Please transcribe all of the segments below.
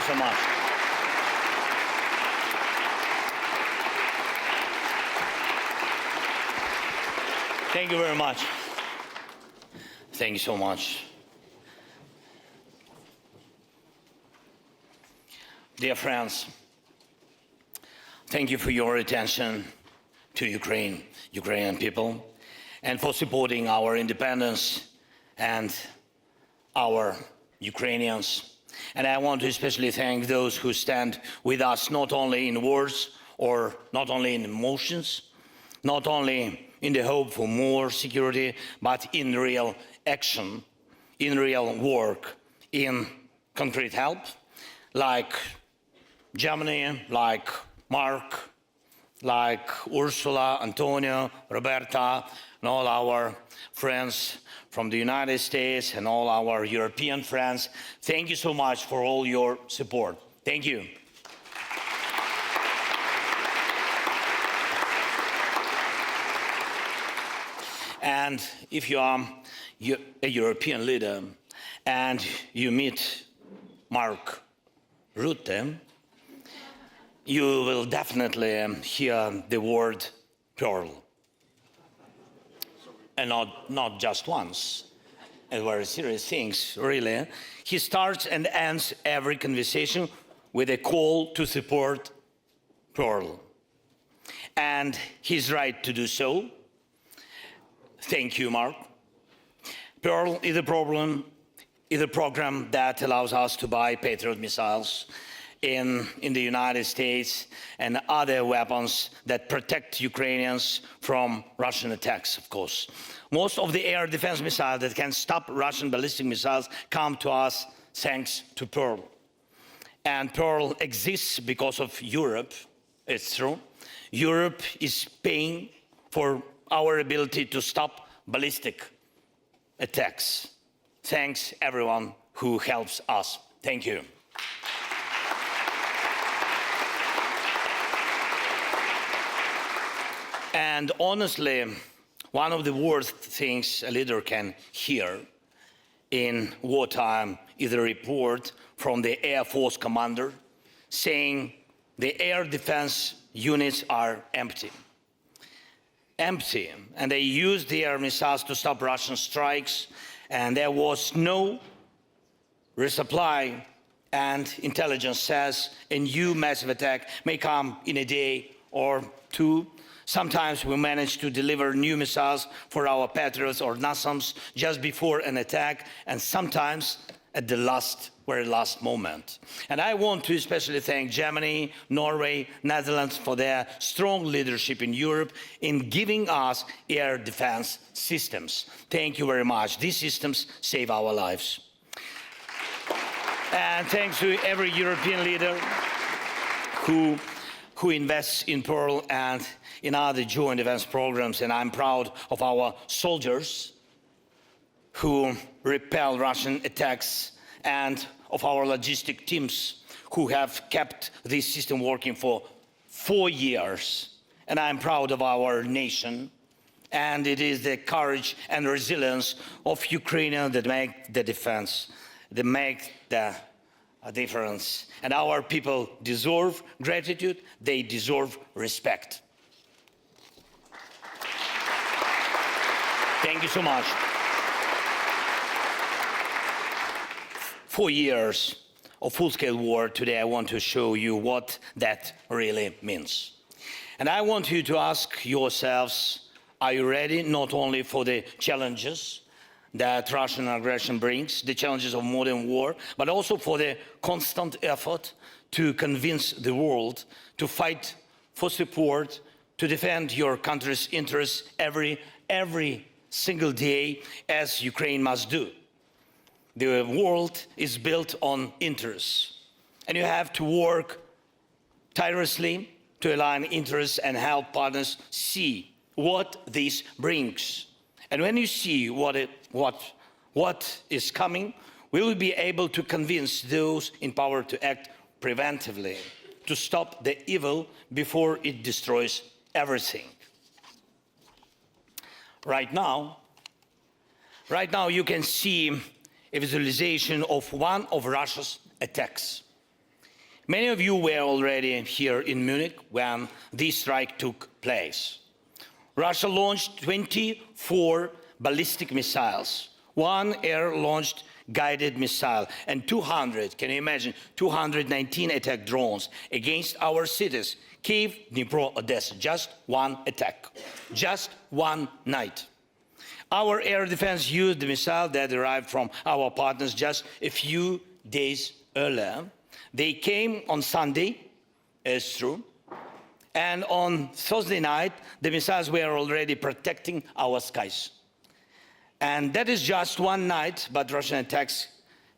so much. Thank you very much. Thank you so much. Dear friends, thank you for your attention to Ukrainian people, and for supporting our independence and our Ukrainians. And I want to especially thank those who stand with us, not only in words or not only in emotions, not only in the hope for more security, but in real action, in real work, in concrete help, like Germany, like Mark, like Ursula, Antonio, Roberta, and all our friends from the United States and all our European friends. Thank you so much for all your support. Thank you. And if you are a European leader and you meet Mark Rutte, you will definitely hear the word pearl. And not just once, and very serious things, really. He starts and ends every conversation with a call to support pearl. And he's right to do so. Thank you, Mark. Pearl is a program that allows us to buy Patriot missiles in the United States and other weapons that protect Ukrainians from Russian attacks, of course. Most of the air defense missiles that can stop Russian ballistic missiles come to us thanks to Pearl. And Pearl exists because of Europe, it's true. Europe is paying for our ability to stop ballistic attacks. Thanks everyone who helps us. Thank you. And honestly, one of the worst things a leader can hear in wartime is a report from the Air Force commander saying the air defense units are empty. Empty, and they used the air missiles to stop Russian strikes, and there was no resupply, and intelligence says a new massive attack may come in a day or two. Sometimes we manage to deliver new missiles for our Patriots or NASAMS just before an attack, and sometimes at the very last moment. And I want to especially thank Germany, Norway, Netherlands for their strong leadership in Europe in giving us air defense systems. Thank you very much. These systems save our lives. And thanks to every European leader who invests in Pearl and in other joint defense programs. And I'm proud of our soldiers who repel Russian attacks, and of our logistic teams who have kept this system working for 4 years. And I'm proud of our nation. And it is the courage and resilience of Ukrainians that make the defense, that make the difference. And our people deserve gratitude, they deserve respect. Thank you so much. 4 years of full-scale war. Today I want to show you what that really means. And I want you to ask yourselves, are you ready not only for the challenges that Russian aggression brings, the challenges of modern war, but also for the constant effort to convince the world to fight for support, to defend your country's interests every single day, as Ukraine must do. The world is built on interests, and you have to work tirelessly to align interests and help partners see what this brings. And when you see what is coming, we will be able to convince those in power to act preventively, to stop the evil before it destroys everything. Right now you can see a visualization of one of Russia's attacks. Many of you were already here in Munich when this strike took place. Russia launched 24 ballistic missiles, one air-launched guided missile, and 200, can you imagine, 219 attack drones against our cities, Kyiv, Dnipro, Odessa. Just one attack, just one night. Our air defense used the missile that arrived from our partners just a few days earlier. They came on Sunday, it's true, and on Thursday night, the missiles were already protecting our skies. And that is just one night, but Russian attacks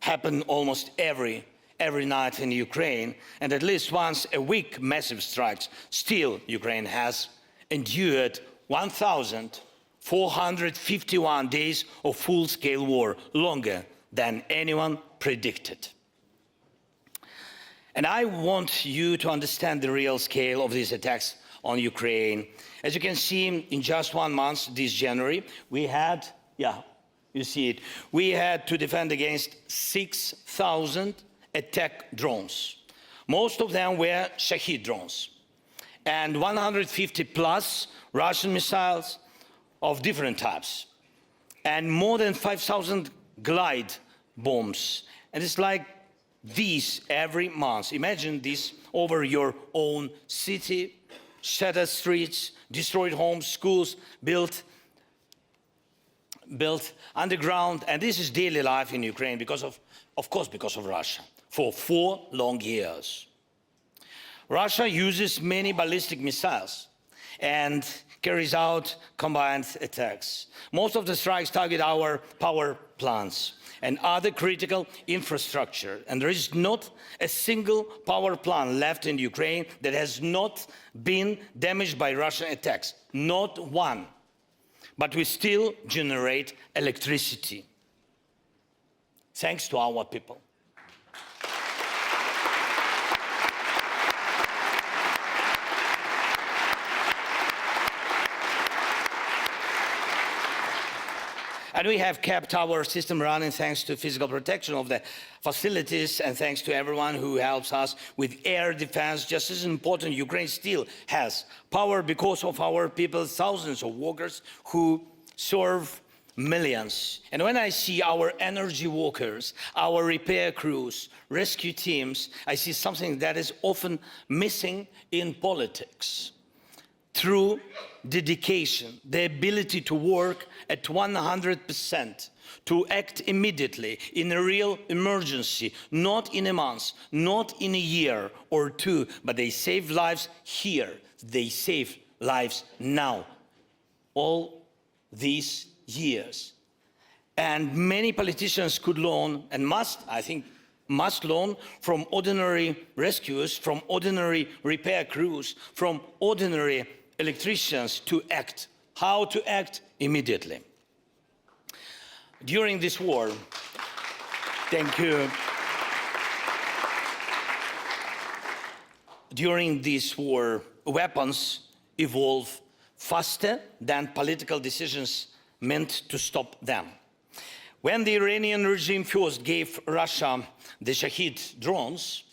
happen almost every night in Ukraine, and at least once a week, massive strikes. Still, Ukraine has endured 1,451 days of full-scale war, longer than anyone predicted. And I want you to understand the real scale of these attacks on Ukraine. As you can see, in just 1 month, this January, we had, you see it, we had to defend against 6,000 attack drones. Most of them were Shahid drones, and 150 plus Russian missiles of different types, and more than 5,000 glide bombs. And it's like these every month. Imagine this over your own city, shattered streets, destroyed homes, schools built underground, and this is daily life in Ukraine because of course, because of Russia, for 4 long years. Russia uses many ballistic missiles and carries out combined attacks. Most of the strikes target our power plants and other critical infrastructure. And there is not a single power plant left in Ukraine that has not been damaged by Russian attacks. Not one. But we still generate electricity, thanks to our people. And we have kept our system running thanks to physical protection of the facilities and thanks to everyone who helps us with air defense. Just as important, Ukraine still has power because of our people, thousands of workers who serve millions. And when I see our energy workers, our repair crews, rescue teams, I see something that is often missing in politics. Through dedication, the ability to work at 100%, to act immediately in a real emergency, not in a month, not in a year or two, but they save lives here, they save lives now, all these years. And many politicians could learn and must, I think, must learn from ordinary rescuers, from ordinary repair crews, from ordinary electricians to act, how to act immediately. During this war, thank you. During this war, weapons evolve faster than political decisions meant to stop them. When the Iranian regime first gave Russia the Shahid drones,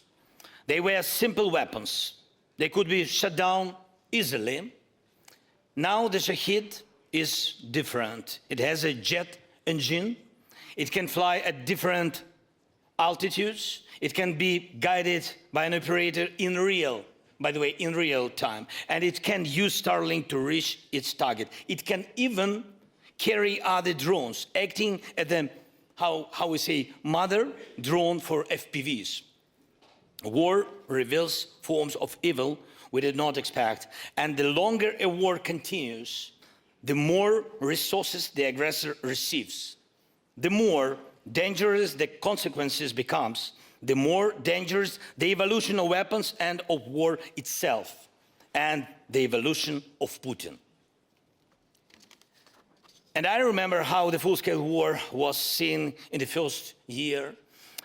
they were simple weapons. They could be shut down easily. Now the Shahid is different. It has a jet engine. It can fly at different altitudes. It can be guided by an operator in real time. And it can use Starlink to reach its target. It can even carry other drones, acting as the, how we say, mother drone for FPVs. War reveals forms of evil we did not expect. And the longer a war continues, the more resources the aggressor receives. The more dangerous the consequences becomes, the more dangerous the evolution of weapons and of war itself, and the evolution of Putin. And I remember how the full-scale war was seen in the first year.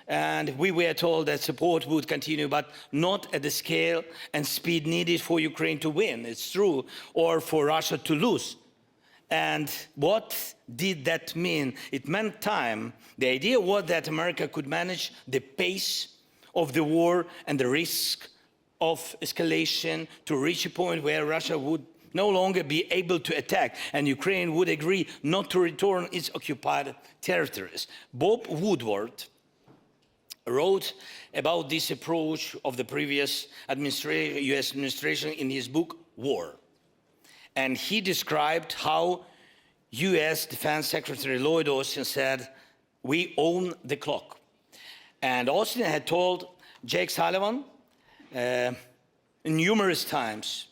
And we were told that support would continue, but not at the scale and speed needed for Ukraine to win, it's true, or for Russia to lose. And what did that mean? It meant time. The idea was that America could manage the pace of the war and the risk of escalation to reach a point where Russia would no longer be able to attack and Ukraine would agree not to return its occupied territories. Bob Woodward wrote about this approach of the previous US administration in his book, War. And he described how US Defense Secretary Lloyd Austin said, "We own the clock." And Austin had told Jake Sullivan numerous times,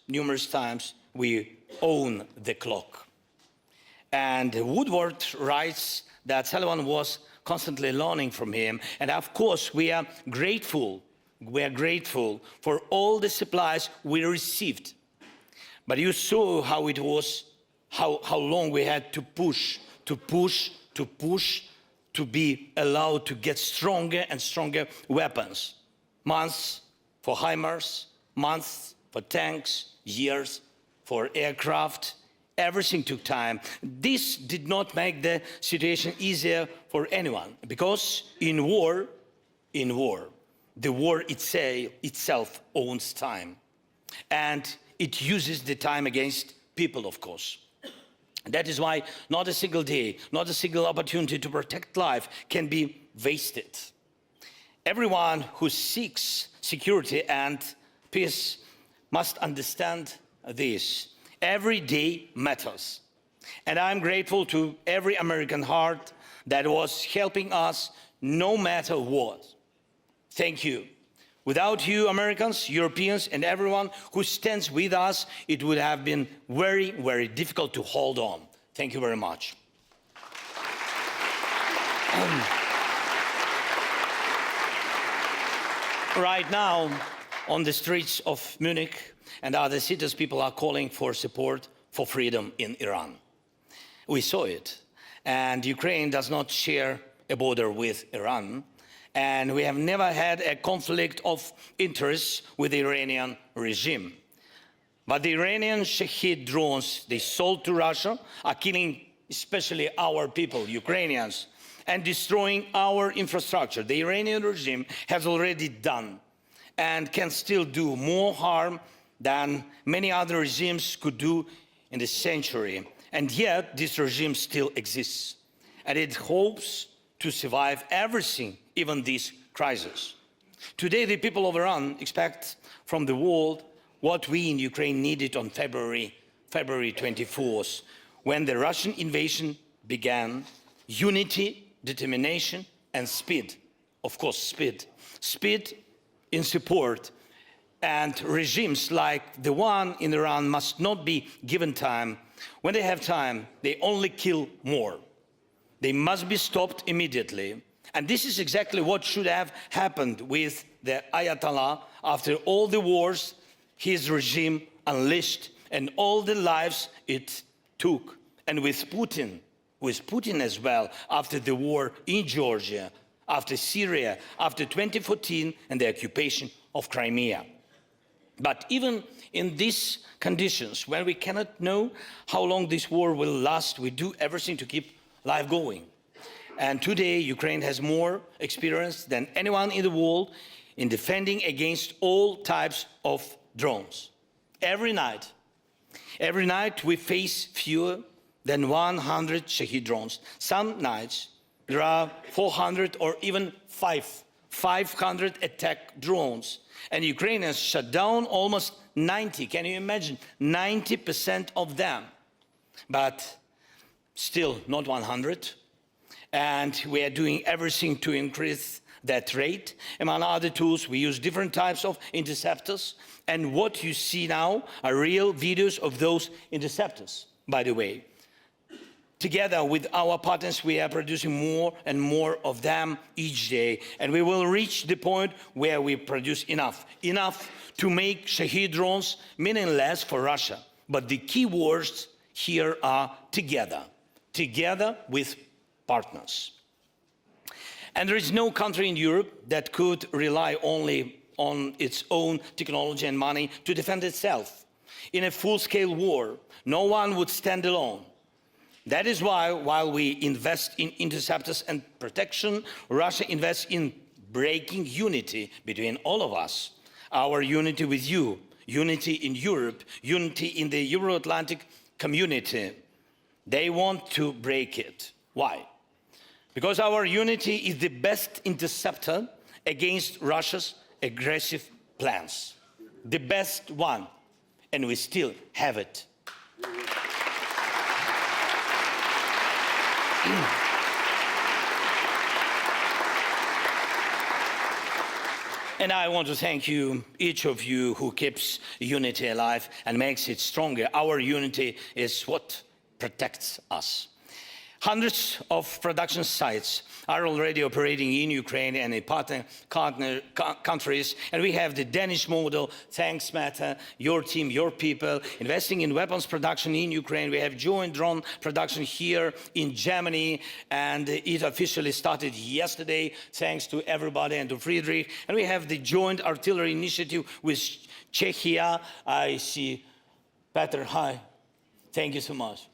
we own the clock. And Woodward writes that Sullivan was constantly learning from him. And of course, we are grateful for all the supplies we received. But you saw how it was, how long we had to push, to be allowed to get stronger and stronger weapons. Months for HIMARS, months for tanks, years for aircraft. Everything took time. This did not make the situation easier for anyone, because in war, the war itself owns time. And it uses the time against people, of course. That is why not a single day, not a single opportunity to protect life can be wasted. Everyone who seeks security and peace must understand this. Every day matters. And I'm grateful to every American heart that was helping us no matter what. Thank you. Without you, Americans, Europeans, and everyone who stands with us, it would have been very, very difficult to hold on. Thank you very much. Right now, on the streets of Munich and other cities, people are calling for support for freedom in Iran. We saw it. And Ukraine does not share a border with Iran. And we have never had a conflict of interests with the Iranian regime. But the Iranian Shahed drones they sold to Russia are killing especially our people, Ukrainians, and destroying our infrastructure. The Iranian regime has already done and can still do more harm than many other regimes could do in the century. And yet this regime still exists. And it hopes to survive everything, even this crisis. Today, the people of Iran expect from the world what we in Ukraine needed on February 24th, when the Russian invasion began: unity, determination, and speed. Of course, speed. Speed in support. And regimes like the one in Iran must not be given time. When they have time, they only kill more. They must be stopped immediately. And this is exactly what should have happened with the Ayatollah after all the wars his regime unleashed and all the lives it took. And with Putin as well, after the war in Georgia, after Syria, after 2014 and the occupation of Crimea. But even in these conditions, when we cannot know how long this war will last, we do everything to keep life going. And today, Ukraine has more experience than anyone in the world in defending against all types of drones. Every night we face fewer than 100 Shahed drones. Some nights there are 400 or even 500 attack drones. And Ukrainians shut down almost 90, can you imagine? 90% of them. But still not 100. And we are doing everything to increase that rate. Among other tools, we use different types of interceptors. And what you see now are real videos of those interceptors, by the way. Together with our partners, we are producing more and more of them each day. And we will reach the point where we produce enough to make Shahed drones meaningless for Russia. But the key words here are together with partners. And there is no country in Europe that could rely only on its own technology and money to defend itself. In a full-scale war, no one would stand alone. That is why, while we invest in interceptors and protection, Russia invests in breaking unity between all of us. Our unity with you, unity in Europe, unity in the Euro-Atlantic community. They want to break it. Why? Because our unity is the best interceptor against Russia's aggressive plans. The best one, and we still have it. And I want to thank you, each of you who keeps unity alive and makes it stronger. Our unity is what protects us. Hundreds of production sites are already operating in Ukraine and in partner countries. And we have the Danish model. Thanks, Meta, your team, your people, investing in weapons production in Ukraine. We have joint drone production here in Germany. And it officially started yesterday, thanks to everybody and to Friedrich. And we have the joint artillery initiative with Czechia. I see Peter, hi. Thank you so much.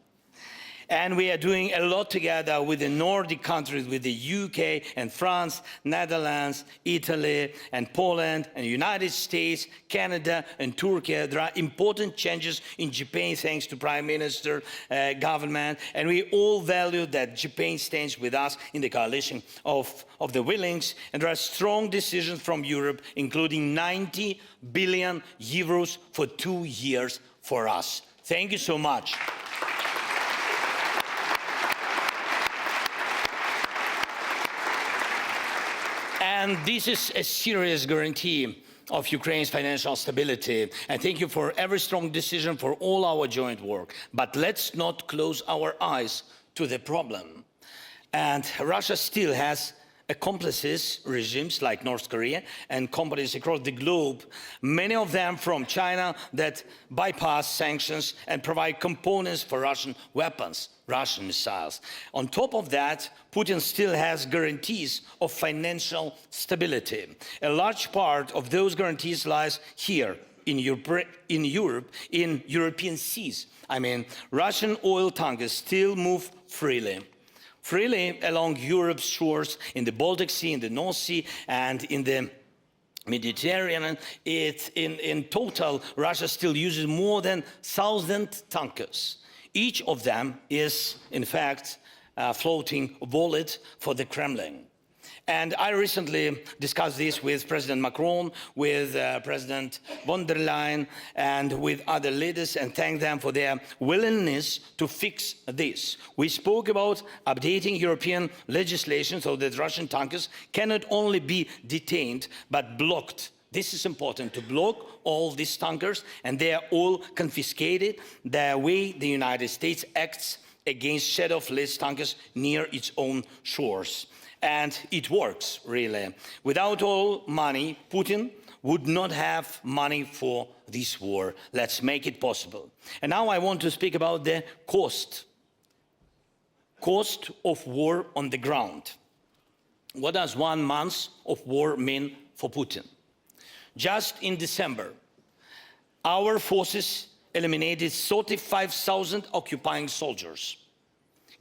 And we are doing a lot together with the Nordic countries, with the UK and France, Netherlands, Italy and Poland and the United States, Canada and Turkey. There are important changes in Japan thanks to Prime Minister, government, and we all value that Japan stands with us in the coalition of the willings. And there are strong decisions from Europe, including 90 billion euros for 2 years for us. Thank you so much. And this is a serious guarantee of Ukraine's financial stability. And thank you for every strong decision for all our joint work. But let's not close our eyes to the problem. And Russia still has accomplices, regimes like North Korea and companies across the globe, many of them from China, that bypass sanctions and provide components for Russian weapons, Russian missiles. On top of that, Putin still has guarantees of financial stability. A large part of those guarantees lies here in Europe, in European seas. I mean, Russian oil tankers still move freely along Europe's shores, in the Baltic Sea, in the North Sea, and in the Mediterranean. In total, Russia still uses more than 1,000 tankers. Each of them is, in fact, a floating wallet for the Kremlin. And I recently discussed this with President Macron, with President von der Leyen, and with other leaders, and thanked them for their willingness to fix this. We spoke about updating European legislation so that Russian tankers can not only be detained, but blocked. This is important, to block all these tankers, and they are all confiscated the way the United States acts against shadow-fleet tankers near its own shores. And it works, really. Without all money, Putin would not have money for this war. Let's make it possible. And now I want to speak about the cost of war on the ground. What does 1 month of war mean for Putin? Just in December, our forces eliminated 35,000 occupying soldiers,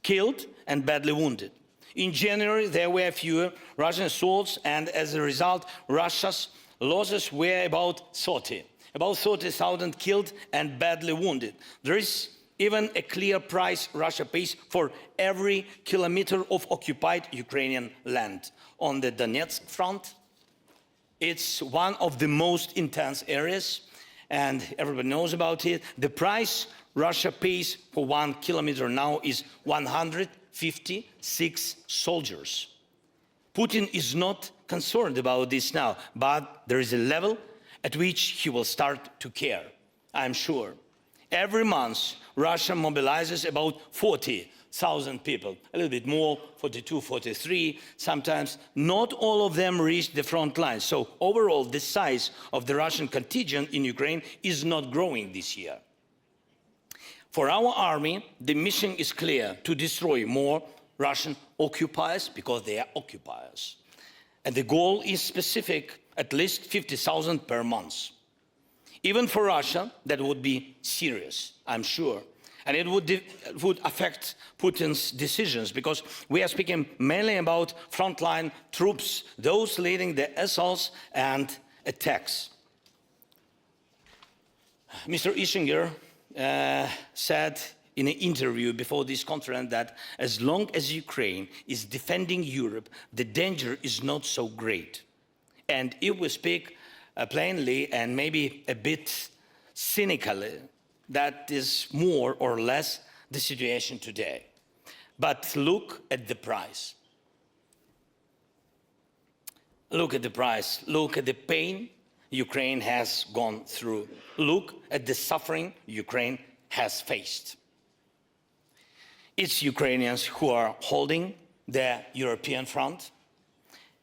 killed and badly wounded. In January, there were fewer Russian assaults, and as a result, Russia's losses were about 30,000 killed and badly wounded. There is even a clear price Russia pays for every kilometer of occupied Ukrainian land. On the Donetsk front, it's one of the most intense areas, and everybody knows about it. The price Russia pays for 1 kilometer now is 156 soldiers. Putin is not concerned about this now, but there is a level at which he will start to care, I'm sure. Every month, Russia mobilizes about 40,000 people, a little bit more, 42, 43, sometimes. Not all of them reach the front line. So overall, the size of the Russian contingent in Ukraine is not growing this year. For our army, the mission is clear: to destroy more Russian occupiers, because they are occupiers. And the goal is specific, at least 50,000 per month. Even for Russia, that would be serious, I'm sure. And it would affect Putin's decisions, because we are speaking mainly about frontline troops, those leading the assaults and attacks. Mr. Ischinger said in an interview before this conference that as long as Ukraine is defending Europe, the danger is not so great. And if we speak plainly and maybe a bit cynically, that is more or less the situation today. But look at the price. Look at the price. Look at the pain Ukraine has gone through. Look at the suffering Ukraine has faced. It's Ukrainians who are holding the European front.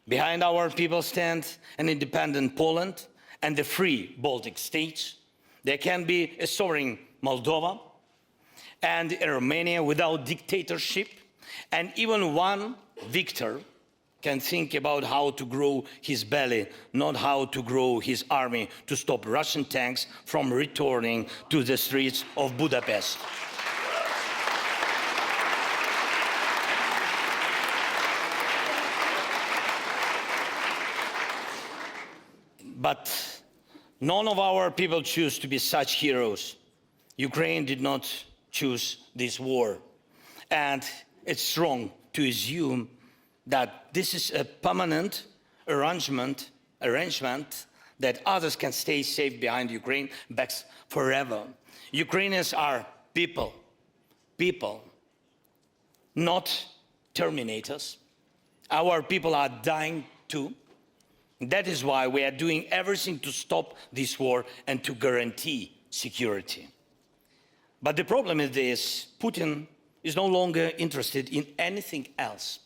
Behind our people stand an independent Poland and the free Baltic states. There can be a sovereign Moldova and a Romania without dictatorship, and even one victor can think about how to grow his belly, not how to grow his army to stop Russian tanks from returning to the streets of Budapest. But none of our people choose to be such heroes. Ukraine did not choose this war. And it's wrong to assume that this is a permanent arrangement that others can stay safe behind Ukraine backs forever. Ukrainians are people, not terminators. Our people are dying too. That is why we are doing everything to stop this war and to guarantee security. But the problem is this: Putin is no longer interested in anything else.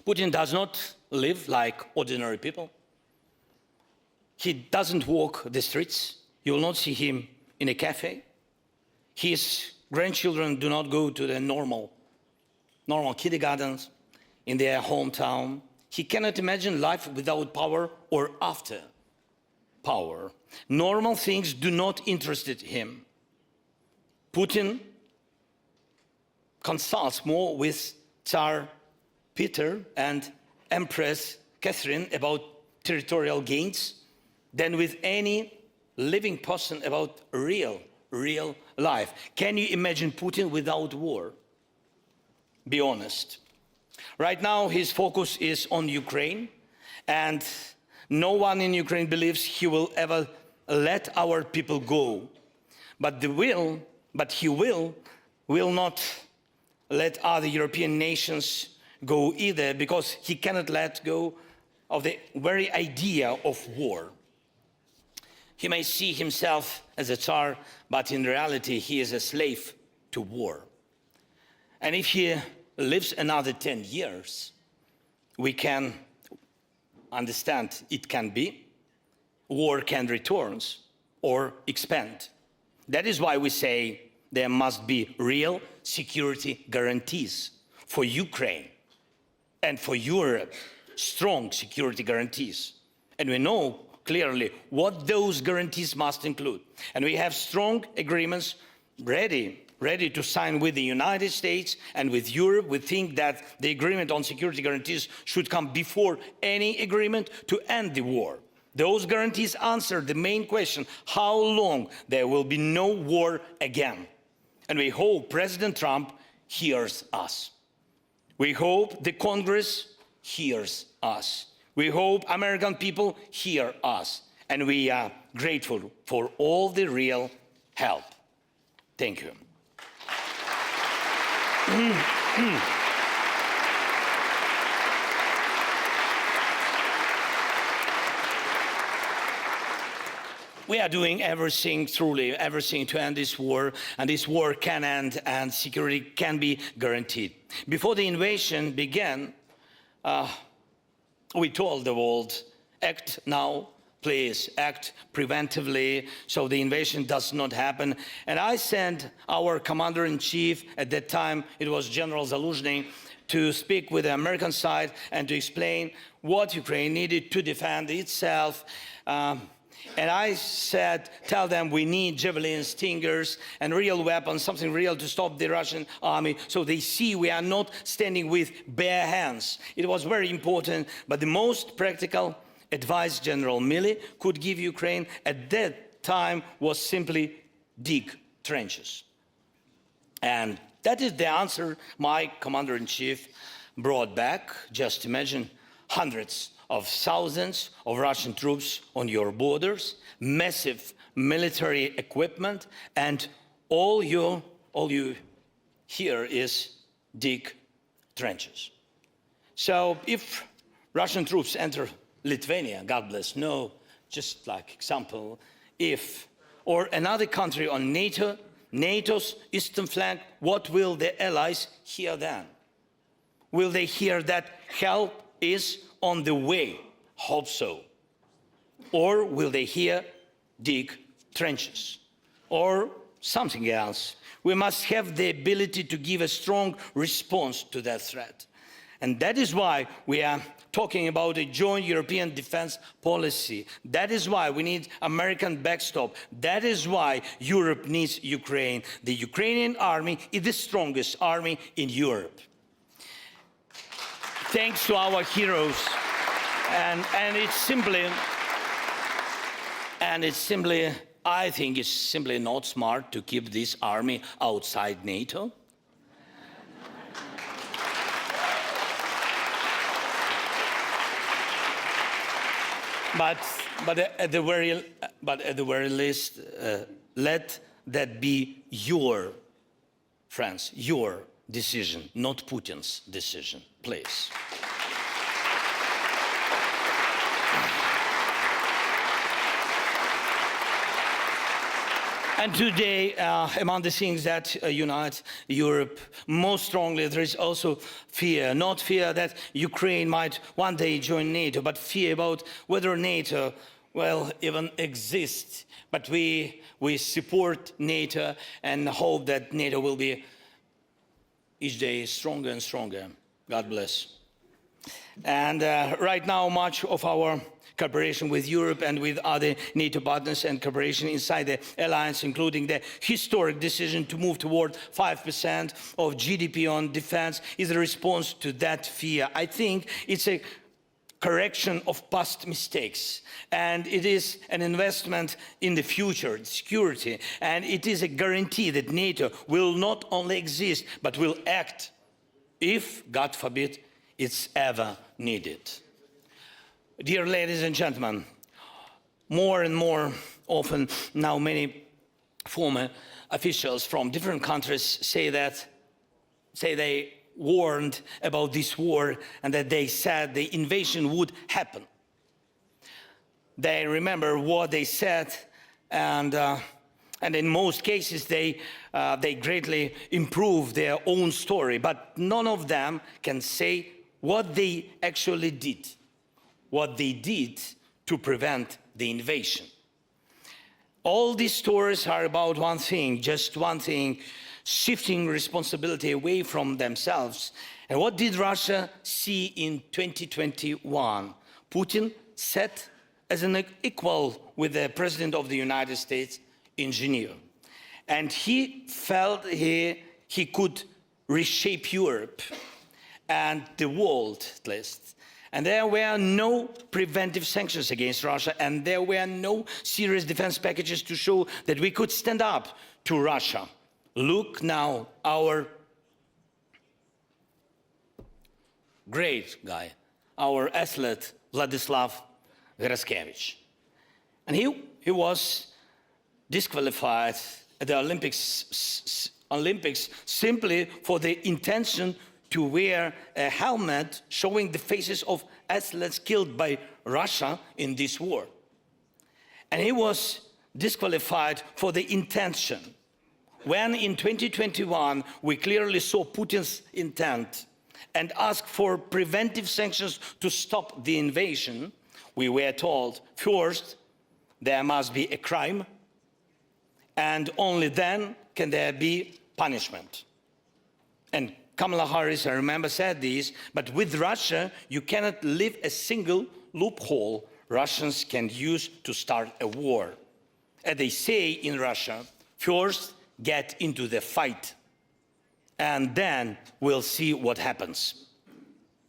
Putin does not live like ordinary people. He doesn't walk the streets. You will not see him in a cafe. His grandchildren do not go to the normal kindergartens in their hometown. He cannot imagine life without power or after power. Normal things do not interest him. Putin consults more with Tsar Peter and Empress Catherine about territorial gains than with any living person about real life. Can you imagine Putin without war? Be honest. Right now, his focus is on Ukraine, and no one in Ukraine believes he will ever let our people go. But he will not let other European nations go either, because he cannot let go of the very idea of war. He may see himself as a Tsar, but in reality, he is a slave to war. And if he lives another 10 years, we can understand it can be. War can return or expand. That is why we say there must be real security guarantees for Ukraine and for Europe, strong security guarantees. And we know clearly what those guarantees must include. And we have strong agreements ready to sign with the United States and with Europe. We think that the agreement on security guarantees should come before any agreement to end the war. Those guarantees answer the main question: how long there will be no war again? And we hope President Trump hears us. We hope the Congress hears us. We hope American people hear us. And we are grateful for all the real help. Thank you. We are doing everything, truly everything, to end this war, and this war can end and security can be guaranteed. Before the invasion began, we told the world, act now, please act preventively so the invasion does not happen. And I sent our commander-in-chief, at that time it was General Zelensky, to speak with the American side and to explain what Ukraine needed to defend itself. And I said, tell them we need javelins, stingers, and real weapons, something real to stop the Russian army, so they see we are not standing with bare hands. It was very important, but the most practical advice General Milley could give Ukraine at that time was simply dig trenches. And that is the answer my commander-in-chief brought back. Just imagine hundreds of thousands of Russian troops on your borders, massive military equipment, and all you hear is dig trenches. So if Russian troops enter Lithuania, God bless, no, just like example, if, or another country on NATO's eastern flank, what will the allies hear then? Will they hear that help is on the way? Hope so. Or will they hear dig trenches? Or something else? We must have the ability to give a strong response to that threat. And that is why we are talking about a joint European defense policy. That is why we need American backstop. That is why Europe needs Ukraine. The Ukrainian army is the strongest army in Europe. Thanks to our heroes. And it's simply, I think it's simply not smart to keep this army outside NATO. But at the very least, let that be your, friends, your decision, not Putin's decision, please. And today, among the things that unite Europe most strongly, there is also fear. Not fear that Ukraine might one day join NATO, but fear about whether NATO will even exist. But we support NATO and hope that NATO will be each day stronger and stronger. God bless. And right now, much of our cooperation with Europe and with other NATO partners and cooperation inside the alliance, including the historic decision to move toward 5% of GDP on defense, is a response to that fear. I think it's a correction of past mistakes, and it is an investment in the future, security, and it is a guarantee that NATO will not only exist, but will act if, God forbid, it's ever needed. Dear ladies and gentlemen, more and more often now many former officials from different countries say they warned about this war and that they said the invasion would happen. They remember what they said, and in most cases they greatly improve their own story, but none of them can say what they actually did. What they did to prevent the invasion. All these stories are about one thing, just one thing, shifting responsibility away from themselves. And what did Russia see in 2021? Putin sat as an equal with the President of the United States in Geneva. And he felt he could reshape Europe and the world at least. And there were no preventive sanctions against Russia, and there were no serious defense packages to show that we could stand up to Russia. Look now, our great guy, our athlete, Vladislav Graskevich. And he was disqualified at the Olympics simply for the intention to wear a helmet showing the faces of athletes killed by Russia in this war. And he was disqualified for the intention. When in 2021 we clearly saw Putin's intent and asked for preventive sanctions to stop the invasion, we were told, first, there must be a crime, and only then can there be punishment. And Kamala Harris, I remember, said this, but with Russia, you cannot leave a single loophole. Russians can use to start a war. As they say in Russia, first get into the fight, and then we'll see what happens.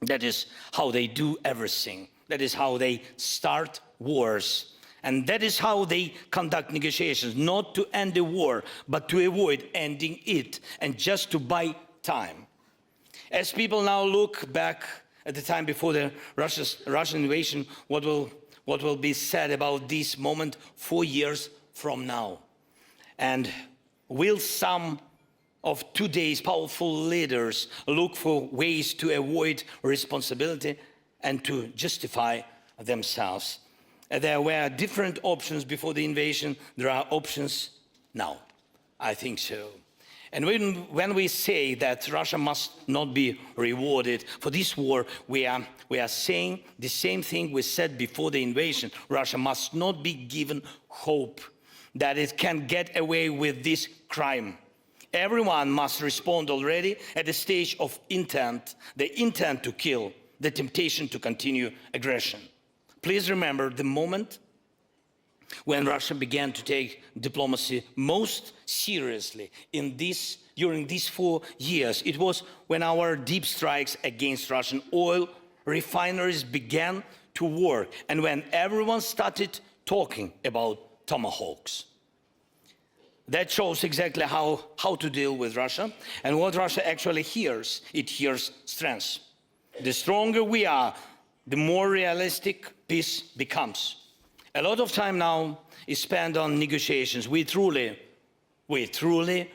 That is how they do everything. That is how they start wars. And that is how they conduct negotiations, not to end the war, but to avoid ending it and just to buy time. As people now look back at the time before the Russian invasion, what will be said about this moment 4 years from now? And will some of today's powerful leaders look for ways to avoid responsibility and to justify themselves? There were different options before the invasion. There are options now. I think so. And when we say that Russia must not be rewarded for this war, we are saying the same thing we said before the invasion. Russia must not be given hope that it can get away with this crime. Everyone must respond already at the stage of intent, the intent to kill, the temptation to continue aggression. Please remember the moment when Russia began to take diplomacy most seriously during these 4 years. It was when our deep strikes against Russian oil refineries began to work and when everyone started talking about tomahawks. That shows exactly how to deal with Russia and what Russia actually hears. It hears strength. The stronger we are, the more realistic peace becomes. A lot of time now is spent on negotiations. We truly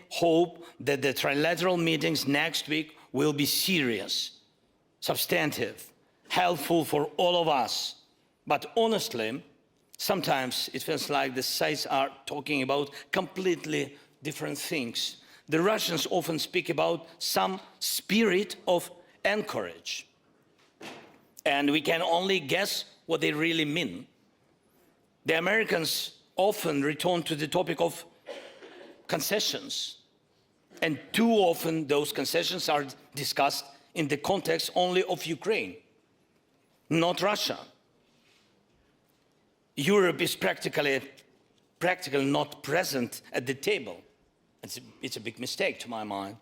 hope that the trilateral meetings next week will be serious, substantive, helpful for all of us. But honestly, sometimes it feels like the sides are talking about completely different things. The Russians often speak about some spirit of anchorage. And we can only guess what they really mean. The Americans often return to the topic of concessions. And too often those concessions are discussed in the context only of Ukraine, not Russia. Europe is practically not present at the table. It's a big mistake to my mind.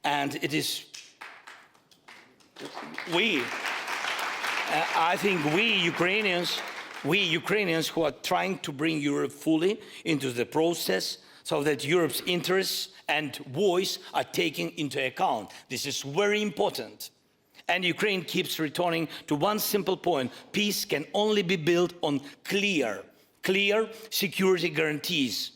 And it is, I think we Ukrainians who are trying to bring Europe fully into the process so that Europe's interests and voice are taken into account. This is very important. And Ukraine keeps returning to one simple point. Peace can only be built on clear security guarantees.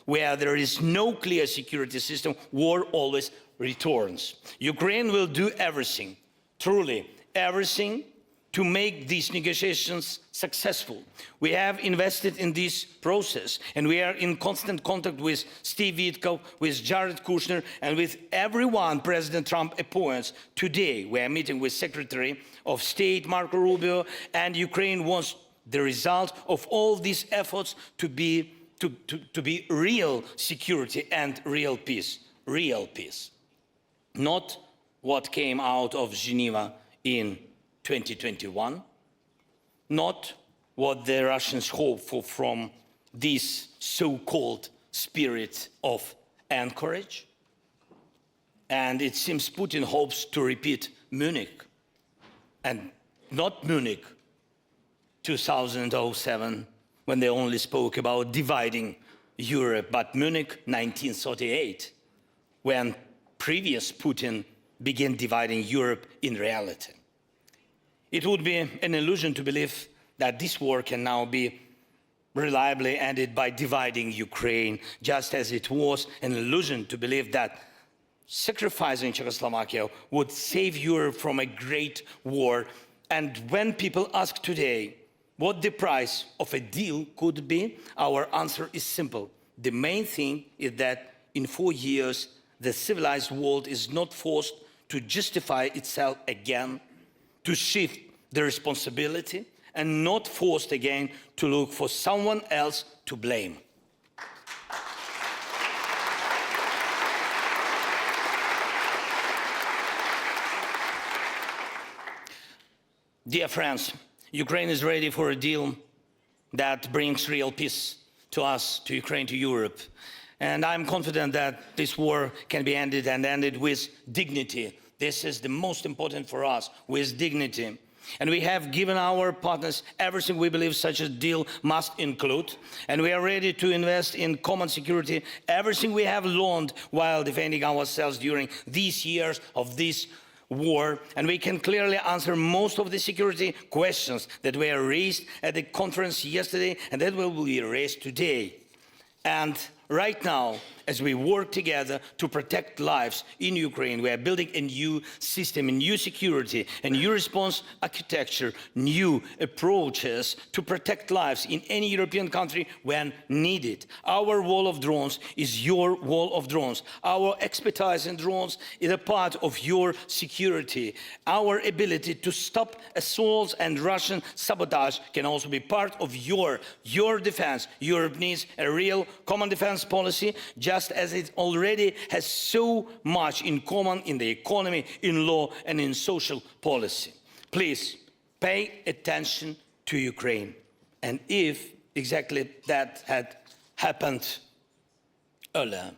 Where there is no clear security system, war always returns. Ukraine will do everything, truly everything, to make these negotiations successful. We have invested in this process, and we are in constant contact with Steve Witkoff, with Jared Kushner, and with everyone President Trump appoints. Today, we are meeting with Secretary of State Marco Rubio, and Ukraine wants the result of all these efforts to be real security and real peace. Real peace. Not what came out of Geneva in 2021, not what the Russians hope for from this so-called spirit of anchorage. And it seems Putin hopes to repeat Munich, and not Munich 2007, when they only spoke about dividing Europe, but Munich 1938, when previous Putin began dividing Europe in reality. It would be an illusion to believe that this war can now be reliably ended by dividing Ukraine, just as it was an illusion to believe that sacrificing Czechoslovakia would save Europe from a great war. And when people ask today what the price of a deal could be, our answer is simple. The main thing is that in 4 years, the civilized world is not forced to justify itself again, to shift the responsibility, and not forced again to look for someone else to blame. Dear friends, Ukraine is ready for a deal that brings real peace to us, to Ukraine, to Europe. And I'm confident that this war can be ended and ended with dignity. This is the most important for us, with dignity. And we have given our partners everything we believe such a deal must include. And we are ready to invest in common security, everything we have learned while defending ourselves during these years of this war. And we can clearly answer most of the security questions that were raised at the conference yesterday and that will be raised today. And right now, as we work together to protect lives in Ukraine, we are building a new system, a new security, a new response architecture, new approaches to protect lives in any European country when needed. Our wall of drones is your wall of drones. Our expertise in drones is a part of your security. Our ability to stop assaults and Russian sabotage can also be part of your defense. Europe needs a real common defense policy, just as it already has so much in common in the economy, in law, and in social policy. Please pay attention to Ukraine. And if exactly that had happened earlier,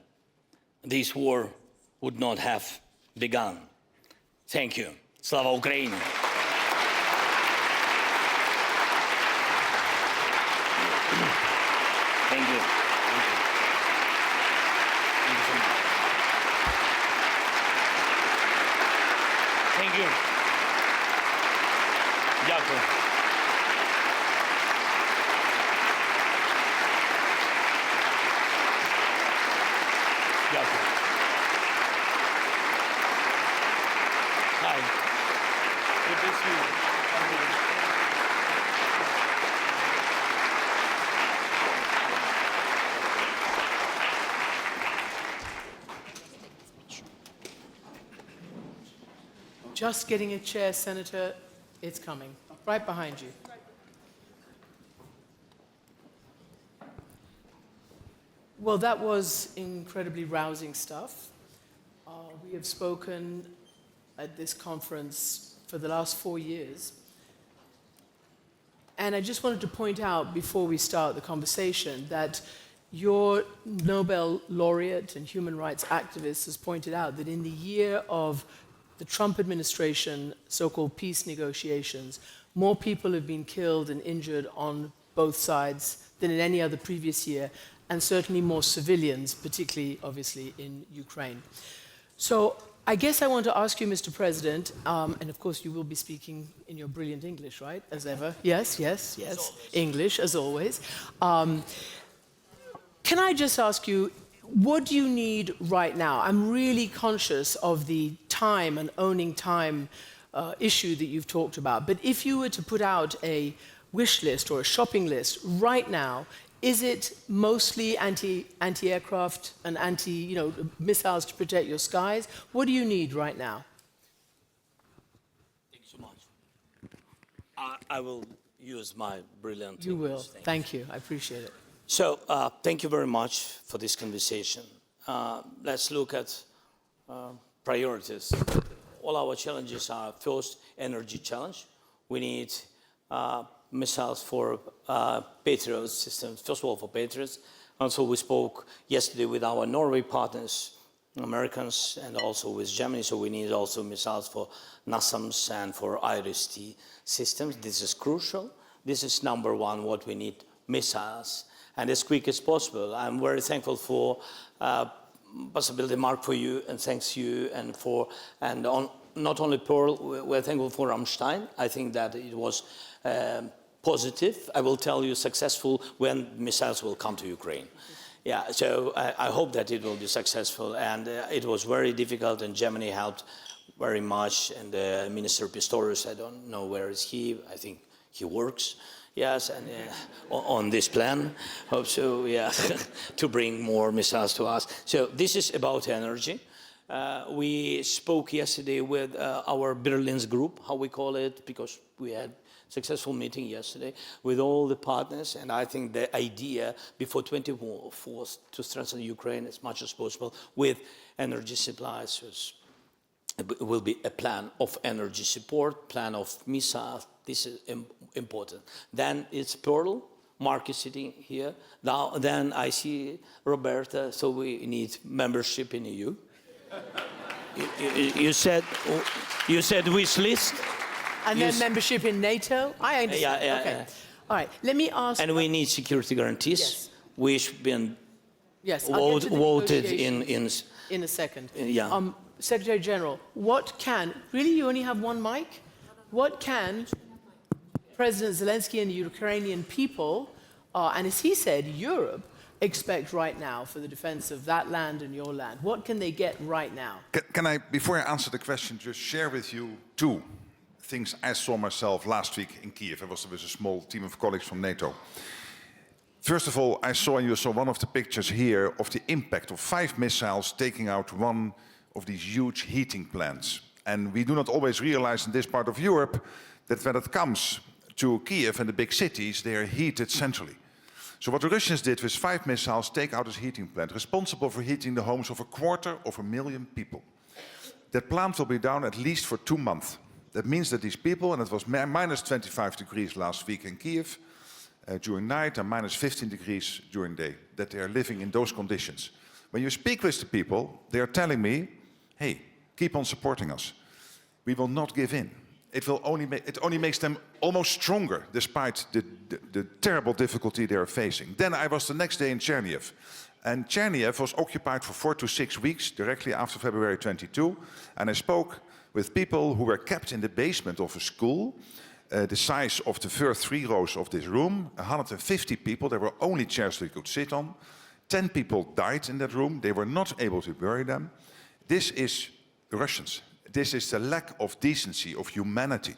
this war would not have begun. Thank you. Slava Ukraini! Thank you. Thank you. Дякую. Дякую. Hi. Good to see you. Just getting a chair, Senator. It's coming. Right behind you. Well, that was incredibly rousing stuff. We have spoken at this conference for the last 4 years. And I just wanted to point out before we start the conversation that your Nobel laureate and human rights activist has pointed out that in the year of the Trump administration, so-called peace negotiations, more people have been killed and injured on both sides than in any other previous year, and certainly more civilians, particularly, obviously, in Ukraine. So I guess I want to ask you, Mr. President, and of course you will be speaking in your brilliant English, right, as ever? Yes, yes, yes, English, as always. Can I just ask you, what do you need right now? I'm really conscious of the time and owning time issue that you've talked about. But if you were to put out a wish list or a shopping list right now, is it mostly anti-aircraft and missiles to protect your skies? What do you need right now? Thank you so much. I will use my brilliant You English. will. Thank you. I appreciate it. So, thank you very much for this conversation. Let's look at priorities. All our challenges are first, energy challenge. We need missiles for Patriot systems, first of all for Patriots. Also, we spoke yesterday with our Norway partners, Americans, and also with Germany, so we need also missiles for NASAMS and for IRIS-T systems. This is crucial. This is number one, what we need, missiles. And as quick as possible. I'm very thankful for possibility, Mark, for you, and thanks you, and not only Pearl, we're thankful for Rammstein. I think that it was positive. I will tell you successful when missiles will come to Ukraine. Yeah, so I hope that it will be successful. And it was very difficult, and Germany helped very much. And Minister Pistorius, I don't know where is he. I think he works. Yes, and on this plan, hope so, yeah, to bring more missiles to us. So this is about energy. We spoke yesterday with our Berlin's group, how we call it, because we had successful meeting yesterday with all the partners, and I think the idea before 24th to strengthen Ukraine as much as possible with energy supplies will be a plan of energy support, plan of missiles. This is important. Then it's Pearl. Mark is sitting here. Now, then I see Roberta, so we need membership in EU. You said wish list. And then membership in NATO? I understand. Yeah, okay. yeah. All right, let me ask... And we need security guarantees, Yes. which been Yes, I'll get to the voted negotiations in a second. Yeah. Secretary General, what can... Really, you only have one mic? What can President Zelensky and the Ukrainian people, and as he said, Europe, expect right now for the defense of that land and your land? What can they get right now? Can I, before I answer the question, just share with you two things I saw myself last week in Kiev. I was with a small team of colleagues from NATO. First of all, you saw one of the pictures here of the impact of 5 missiles taking out one of these huge heating plants. And we do not always realize in this part of Europe that when it comes to Kiev and the big cities, they are heated centrally. So what the Russians did with 5 missiles, take out this heating plant, responsible for heating the homes of 250,000 people. That plant will be down at least for 2 months. That means that these people, and it was minus 25 degrees last week in Kiev, during night and minus 15 degrees during day, that they are living in those conditions. When you speak with the people, they are telling me, hey, keep on supporting us. We will not give in. It only makes them almost stronger, despite the terrible difficulty they are facing. Then I was the next day in Chernihiv. And Chernihiv was occupied for 4 to 6 weeks, directly after February 22. And I spoke with people who were kept in the basement of a school, the size of the first 3 rows of this room, 150 people. There were only chairs they could sit on. 10 people died in that room. They were not able to bury them. This is the Russians. This is the lack of decency, of humanity.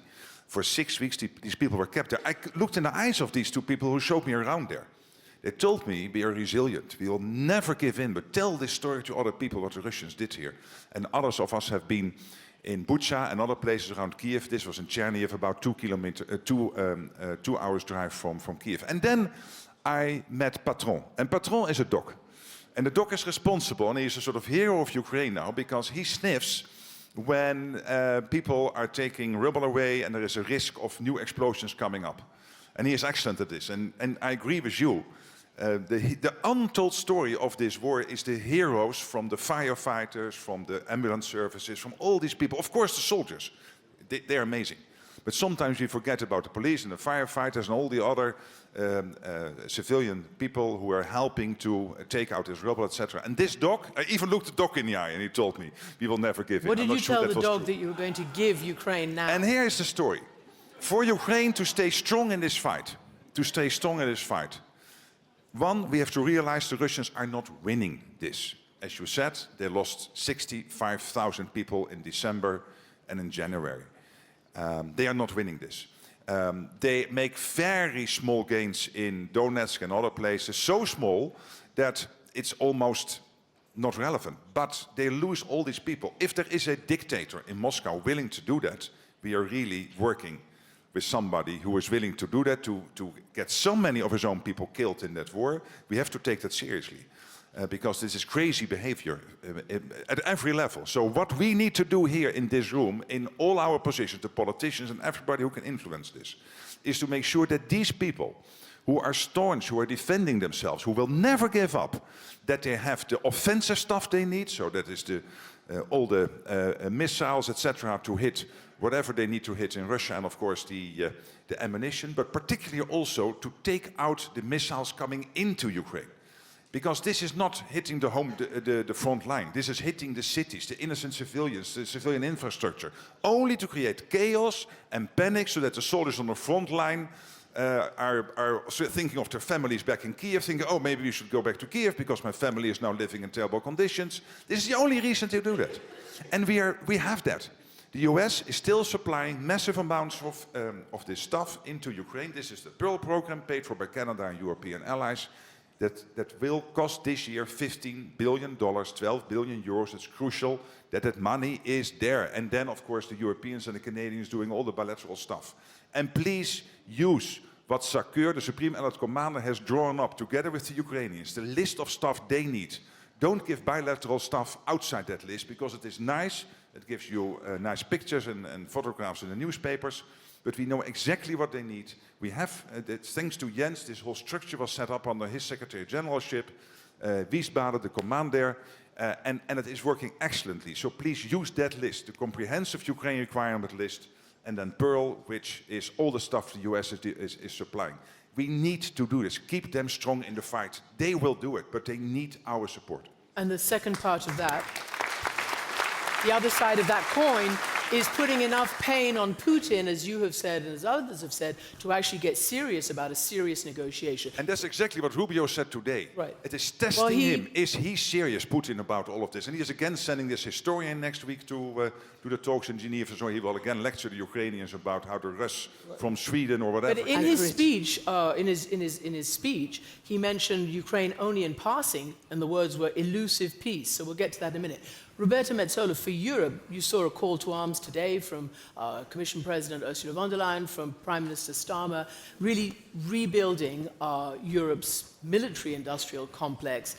For 6 weeks, these people were kept there. I looked in the eyes of these 2 people who showed me around there. They told me, we are resilient. We will never give in, but tell this story to other people, what the Russians did here. And others of us have been in Bucha and other places around Kiev. This was in Chernihiv, about 2 hours drive from Kiev. And then I met Patron. And Patron is a doc. And the doc is responsible, and he is a sort of hero of Ukraine now, because he sniffs when people are taking rubble away and there is a risk of new explosions coming up. And he is excellent at this. And I agree with you. The untold story of this war is the heroes from the firefighters, from the ambulance services, from all these people. Of course, the soldiers. They're amazing. But sometimes we forget about the police and the firefighters and all the other civilian people who are helping to take out this rubble, etc. And this dog, I even looked the dog in the eye and he told me, we will never give in. What did you tell the dog that you were going to give Ukraine now? And here is the story. For Ukraine to stay strong in this fight, one, we have to realize the Russians are not winning this. As you said, they lost 65,000 people in December and in January. They are not winning this. They make very small gains in Donetsk and other places, so small that it's almost not relevant. But they lose all these people. If there is a dictator in Moscow willing to do that, we are really working with somebody who is willing to do that, to get so many of his own people killed in that war. We have to take that seriously. Because this is crazy behavior at every level. So what we need to do here in this room, in all our positions, the politicians and everybody who can influence this, is to make sure that these people who are staunch, who are defending themselves, who will never give up, that they have the offensive stuff they need, so that is all the missiles, etc., to hit whatever they need to hit in Russia, and of course the ammunition, but particularly also to take out the missiles coming into Ukraine. Because this is not hitting the front line. This is hitting the cities, the innocent civilians, the civilian infrastructure, only to create chaos and panic so that the soldiers on the front line are thinking of their families back in Kiev, thinking, oh, maybe we should go back to Kiev because my family is now living in terrible conditions. This is the only reason to do that. And we have that. The US is still supplying massive amounts of this stuff into Ukraine. This is the Pearl program paid for by Canada and European allies. That will cost this year $15 billion, 12 billion euros. It's crucial that money is there. And then, of course, the Europeans and the Canadians doing all the bilateral stuff. And please use what SACEUR, the Supreme Allied Commander, has drawn up together with the Ukrainians, the list of stuff they need. Don't give bilateral stuff outside that list because it is nice. It gives you nice pictures and photographs in the newspapers. but we know exactly what they need. We have, thanks to Jens, this whole structure was set up under his Secretary Generalship, Wiesbaden, the command there, and it is working excellently. So please use that list, the comprehensive Ukraine requirement list, and then Pearl, which is all the stuff the US is supplying. We need to do this. Keep them strong in the fight. They will do it, but they need our support. And the second part of that, the other side of that coin, is putting enough pain on Putin, as you have said and as others have said, to actually get serious about a serious negotiation. And that's exactly what Rubio said today. Right. It is testing him. Is he serious, Putin, about all of this? And he is again sending this historian next week to the talks in Geneva. So he will again lecture the Ukrainians about how to rush from Sweden or whatever. But in his speech, in his speech, he mentioned Ukraine only in passing, and the words were elusive peace. So we'll get to that in a minute. Roberta Metsola, for Europe, you saw a call to arms today from Commission President Ursula von der Leyen, from Prime Minister Starmer, really rebuilding Europe's military-industrial complex.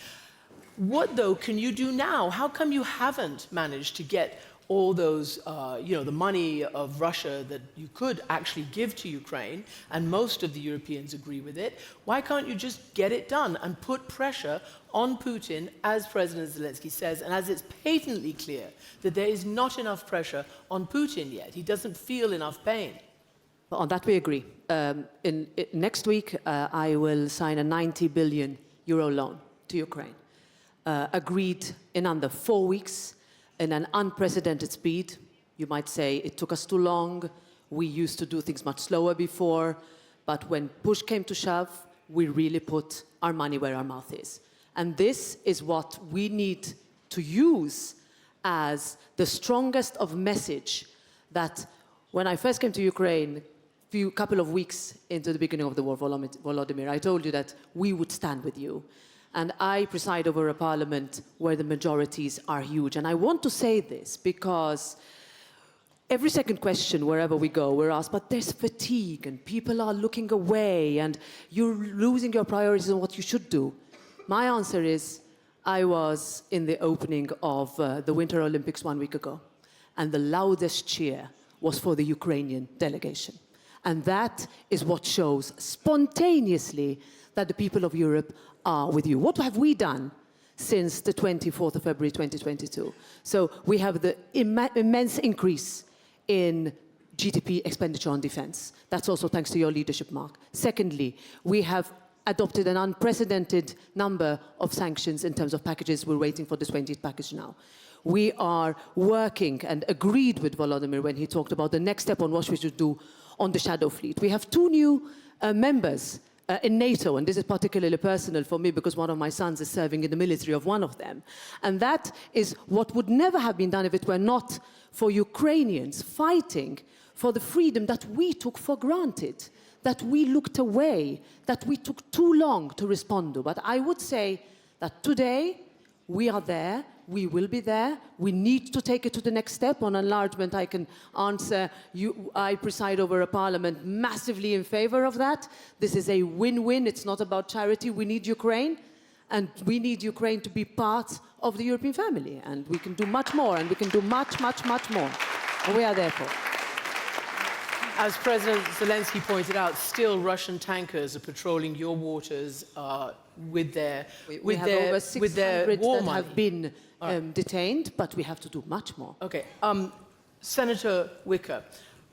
What, though, can you do now? How come you haven't managed to get all those, the money of Russia that you could actually give to Ukraine, and most of the Europeans agree with it? Why can't you just get it done and put pressure on Putin, as President Zelensky says, and as it's patently clear that there is not enough pressure on Putin yet? He doesn't feel enough pain. Well, on that we agree. Next week, I will sign a 90 billion euro loan to Ukraine, agreed in under 4 weeks, in an unprecedented speed. You might say it took us too long. We used to do things much slower before. But when push came to shove, we really put our money where our mouth is. And this is what we need to use as the strongest of message that when I first came to Ukraine, couple of weeks into the beginning of the war, Volodymyr, I told you that we would stand with you. And I preside over a parliament where the majorities are huge. And I want to say this because every second question, wherever we go, we're asked, but there's fatigue and people are looking away and you're losing your priorities on what you should do. My answer is, I was in the opening of the Winter Olympics 1 week ago, and the loudest cheer was for the Ukrainian delegation. And that is what shows spontaneously that the people of Europe are with you. What have we done since the 24th of February 2022? So we have the immense increase in GDP expenditure on defense. That's also thanks to your leadership, Mark. Secondly, we have adopted an unprecedented number of sanctions in terms of packages. We're waiting for the 20th package now. We are working and agreed with Volodymyr when he talked about the next step on what we should do on the shadow fleet. We have 2 new members in NATO, and this is particularly personal for me because one of my sons is serving in the military of one of them. And that is what would never have been done if it were not for Ukrainians fighting for the freedom that we took for granted, that we looked away, that we took too long to respond to. But I would say that today we are there, we will be there, we need to take it to the next step. On enlargement, I can answer you. I preside over a parliament massively in favor of that. This is a win-win. It's not about charity. We need Ukraine, and we need Ukraine to be part of the European family. And we can do much more, and we can do much, much, much more. And we are there for. As President Zelensky pointed out, still Russian tankers are patrolling your waters with their we have over 600 war that money. have been detained, but we have to do much more. Okay. Senator Wicker,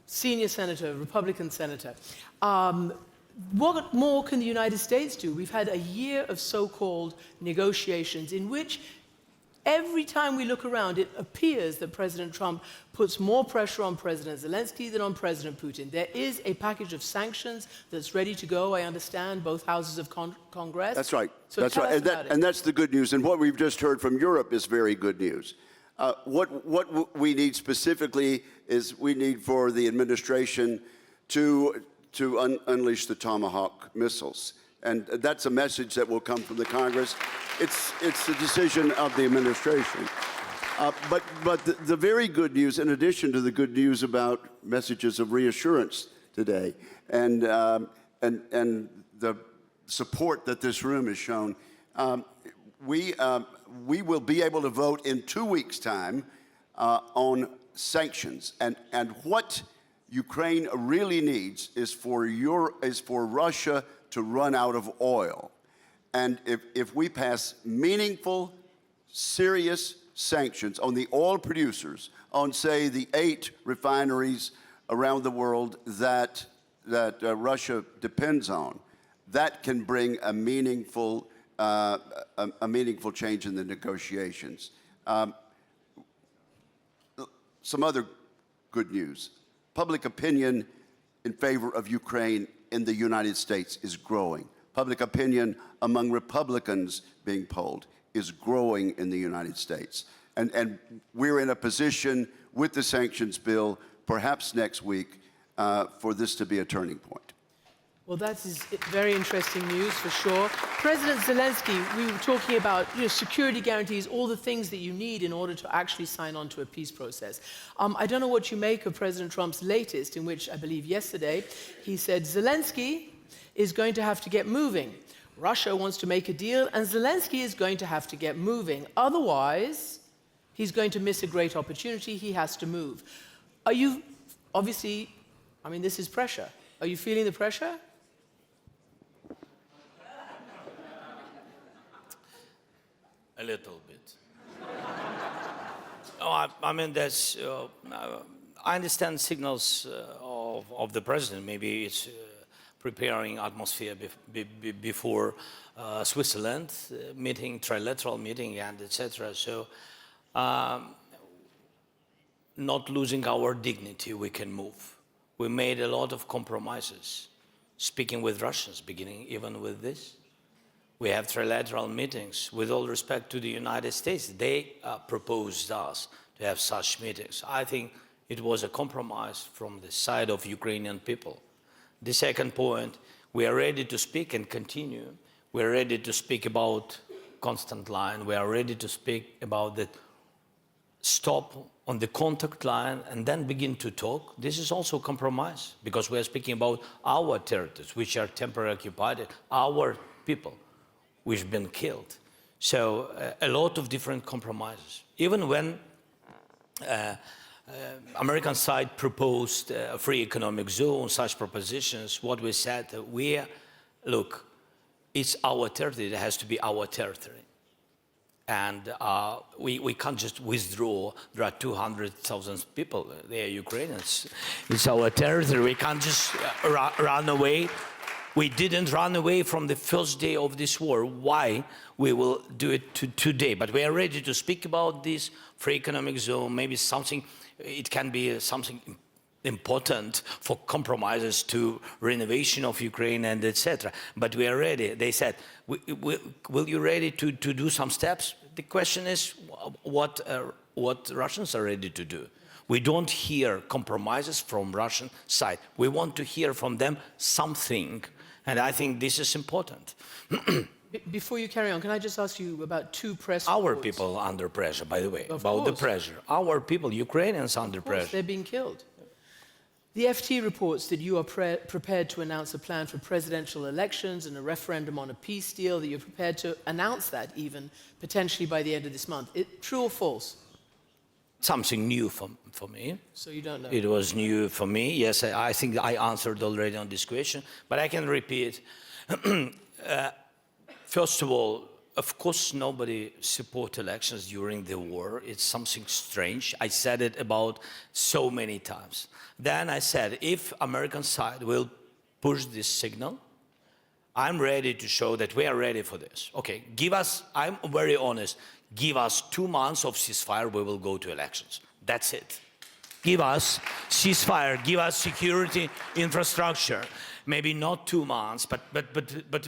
senior senator, Republican senator. What more can the United States do? We've had a year of so-called negotiations in which every time we look around, it appears that President Trump puts more pressure on President Zelensky than on President Putin. There is a package of sanctions that's ready to go. I understand both houses of Congress. That's right. So that's right. And that's the good news. And what we've just heard from Europe is very good news. What we need specifically is we need for the administration to unleash the Tomahawk missiles. And that's a message that will come from the Congress. It's the decision of the administration. But the very good news, in addition to the good news about messages of reassurance today, and the support that this room has shown, we will be able to vote in 2 weeks' time on sanctions. And what Ukraine really needs is for Russia to run out of oil. And if we pass meaningful, serious sanctions on the oil producers, on, say, the 8 refineries around the world that Russia depends on, that can bring a meaningful change in the negotiations. Some other good news. Public opinion in favor of Ukraine in the United States is growing. Public opinion among Republicans being polled is growing in the United States. And we're in a position with the sanctions bill, perhaps next week, for this to be a turning point. Well, that is very interesting news for sure. President Zelensky, we were talking about security guarantees, all the things that you need in order to actually sign on to a peace process. I don't know what you make of President Trump's latest, in which I believe yesterday he said Zelensky is going to have to get moving. Russia wants to make a deal, and Zelensky is going to have to get moving. Otherwise, he's going to miss a great opportunity. He has to move. Are you, obviously, I mean, this is pressure. Are you feeling the pressure? A little bit. I mean, there's, I understand signals of the president. Maybe it's preparing atmosphere before Switzerland meeting, trilateral meeting, and etc. So, not losing our dignity, we can move. We made a lot of compromises, speaking with Russians, beginning even with this. We have trilateral meetings. With all respect to the United States, they proposed us to have such meetings. I think it was a compromise from the side of Ukrainian people. The second point, we are ready to speak and continue. We are ready to speak about constant line. We are ready to speak about the stop on the contact line and then begin to talk. This is also a compromise because we are speaking about our territories, which are temporarily occupied, our people, which have been killed. So a lot of different compromises. Even when American side proposed a free economic zone, such propositions, what we said, look, it's our territory, it has to be our territory. And we can't just withdraw. There are 200,000 people, they are Ukrainians. It's our territory, we can't just run away. We didn't run away from the first day of this war. Why? We will do it today. But we are ready to speak about this free economic zone, maybe something, it can be something important for compromises to renovation of Ukraine and etc. But we are ready. They said, will you ready to do some steps? The question is what Russians are ready to do. We don't hear compromises from Russian side. We want to hear from them something. And I think this is important. Before you carry on, can I just ask you about 2 press Our reports? people under pressure, by the way, Of about the course. pressure. Our people, Ukrainians under Of course, pressure. they're being killed. The FT reports that you are prepared to announce a plan for presidential elections and a referendum on a peace deal, that you're prepared to announce that even potentially by the end of this month. True or false? Something new for me. So you don't know. It was new for me. Yes, I think I answered already on this question, but I can repeat. First of all, of course, nobody support elections during the war. It's something strange. I said it about so many times. Then I said, if American side will push this signal, I'm ready to show that we are ready for this. Okay, give us, I'm very honest, give us 2 months of ceasefire, we will go to elections. That's it. Give us ceasefire, give us security infrastructure. Maybe not 2 months, but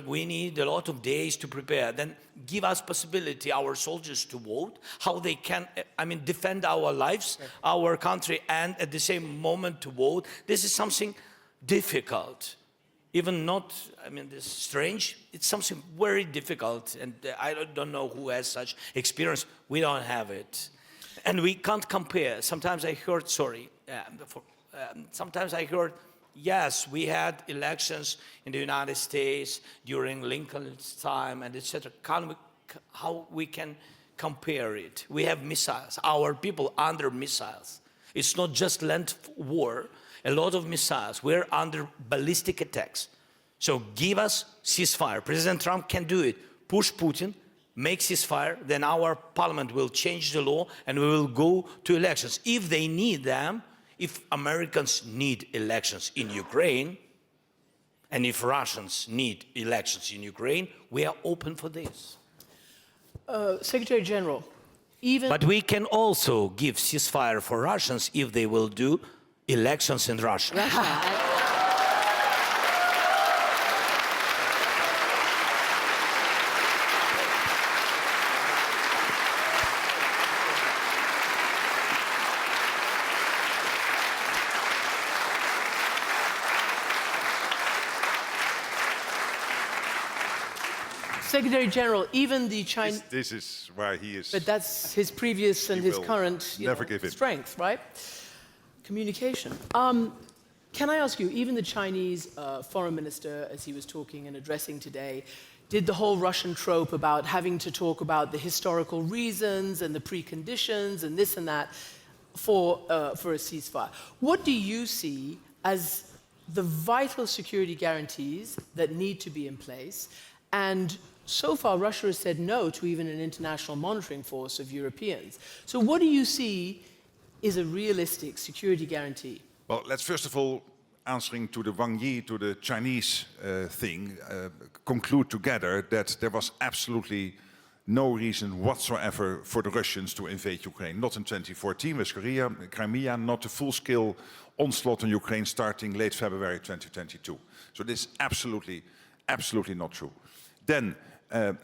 we need a lot of days to prepare. Then give us possibility, our soldiers to vote, how they can, defend our lives, our country, and at the same moment to vote. This is something difficult. Even not, this is strange, it's something very difficult, and I don't know who has such experience. We don't have it. And we can't compare. Sometimes I heard, sometimes I heard, yes, we had elections in the United States during Lincoln's time and etc. How we can compare it? We have missiles, our people under missiles. It's not just land war. A lot of missiles. We're under ballistic attacks. So give us ceasefire. President Trump can do it. Push Putin, make ceasefire, then our parliament will change the law and we will go to elections. If they need them, if Americans need elections in Ukraine, and if Russians need elections in Ukraine, we are open for this. Secretary General, even... But we can also give ceasefire for Russians if they will do elections in Russia. Secretary General, even the Chinese... This is why he is... But that's his previous and his current strength, right? Communication. Can I ask you, even the Chinese foreign minister, as he was talking and addressing today, did the whole Russian trope about having to talk about the historical reasons and the preconditions and this and that for a ceasefire. What do you see as the vital security guarantees that need to be in place? And so far, Russia has said no to even an international monitoring force of Europeans. So what do you see is a realistic security guarantee? Well, let's first of all, answering to the Wang Yi, to the Chinese thing, conclude together that there was absolutely no reason whatsoever for the Russians to invade Ukraine. Not in 2014 with Crimea, not a full-scale onslaught on Ukraine starting late February 2022. So this is absolutely not true. Then,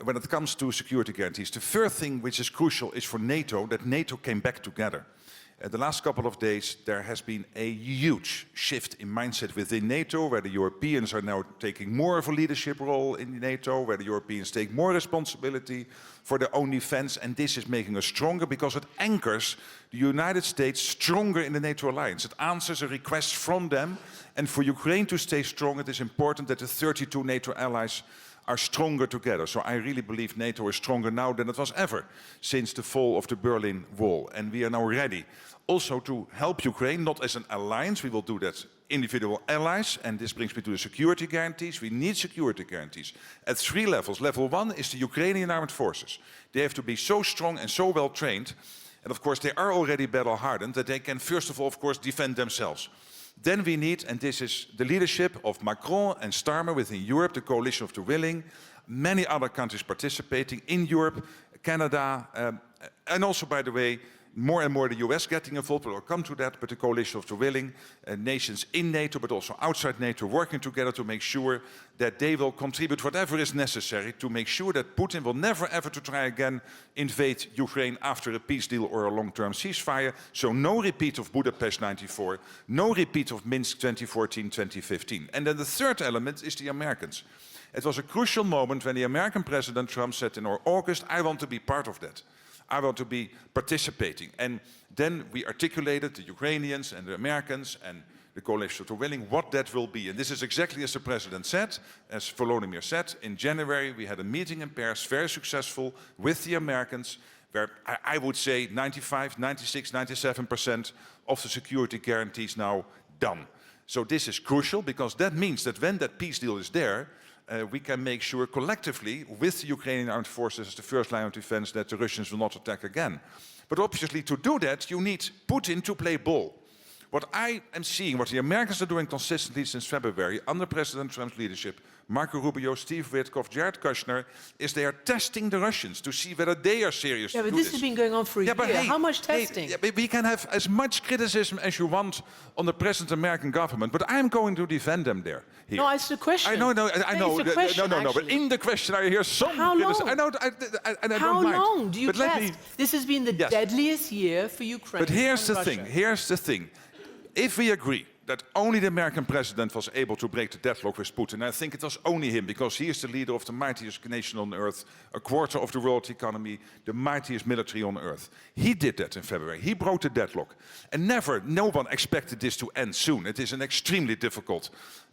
when it comes to security guarantees, the first thing which is crucial is for NATO, that NATO came back together. The last couple of days, there has been a huge shift in mindset within NATO, where the Europeans are now taking more of a leadership role in NATO, where the Europeans take more responsibility for their own defense, and this is making us stronger because it anchors the United States stronger in the NATO alliance. It answers a request from them, and for Ukraine to stay strong, it is important that the 32 NATO allies are stronger together. So I really believe NATO is stronger now than it was ever since the fall of the Berlin Wall. And we are now ready also to help Ukraine, not as an alliance, we will do that individual allies, and this brings me to the security guarantees. We need security guarantees at 3 levels. Level 1 is the Ukrainian armed forces. They have to be so strong and so well trained, and of course they are already battle hardened, that they can first of all, of course, defend themselves. Then we need, and this is the leadership of Macron and Starmer within Europe, the coalition of the willing, many other countries participating in Europe, Canada, and also, by the way, more and more the US getting involved, but we'll come to that, but the coalition of the willing, nations in NATO, but also outside NATO, working together to make sure that they will contribute whatever is necessary to make sure that Putin will never ever to try again invade Ukraine after a peace deal or a long-term ceasefire. So no repeat of Budapest 94, no repeat of Minsk 2014-2015. And then the third element is the Americans. It was a crucial moment when the American President Trump said in August, I want to be part of that. I want to be participating. And then we articulated, the Ukrainians and the Americans and the coalition of the willing, what that will be. And this is exactly as the president said, as Volodymyr said. In January, we had a meeting in Paris, very successful, with the Americans, where I would say 95, 96, 97% of the security guarantees now done. So this is crucial, because that means that when that peace deal is there, we can make sure collectively, with the Ukrainian armed forces as the first line of defense, that the Russians will not attack again. But obviously, to do that, you need Putin to play ball. What I am seeing, what the Americans are doing consistently since February, under President Trump's leadership, Marco Rubio, Steve Witkoff, Jared Kushner, is they are testing the Russians to see whether they are serious to do this. Yeah, but this has been going on for a year. Hey, how much testing? We can have as much criticism as you want on the present American government, but I'm going to defend them there. Here. No, it's a question. I know. It's a question, No. But in the question, I hear some criticism. I know, and I How don't mind. How long do you test? This has been the Yes. deadliest year for Ukraine. But here's and the Russia. thing. Here's the thing. If we agree that only the American president was able to break the deadlock with Putin, and I think it was only him, because he is the leader of the mightiest nation on earth, a quarter of the world economy, the mightiest military on earth. He did that in February. He broke the deadlock. And no one expected this to end soon. It is an extremely difficult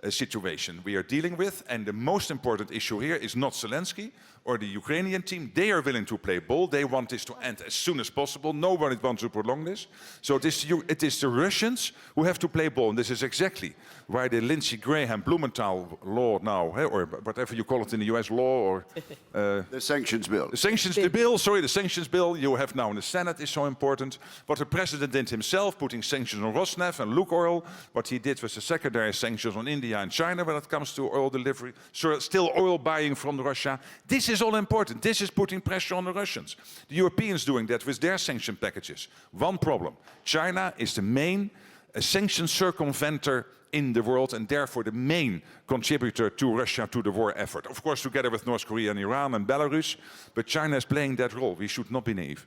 situation we are dealing with. And the most important issue here is not Zelensky, or the Ukrainian team, they are willing to play ball. They want this to end as soon as possible. Nobody wants to prolong this. So it is the Russians who have to play ball. And this is exactly why the Lindsey Graham Blumenthal law now, or whatever you call it in the US, law or... The sanctions bill. The sanctions bill you have now in the Senate is so important. What the president did himself, putting sanctions on Rosneft and Lukoil. What he did was the secondary sanctions on India and China when it comes to oil delivery. So still oil buying from Russia. This is all important. This is putting pressure on the Russians. The Europeans doing that with their sanction packages. One problem. China is the main sanction circumventer in the world and therefore the main contributor to Russia to the war effort. Of course, together with North Korea and Iran and Belarus, but China is playing that role. We should not be naive.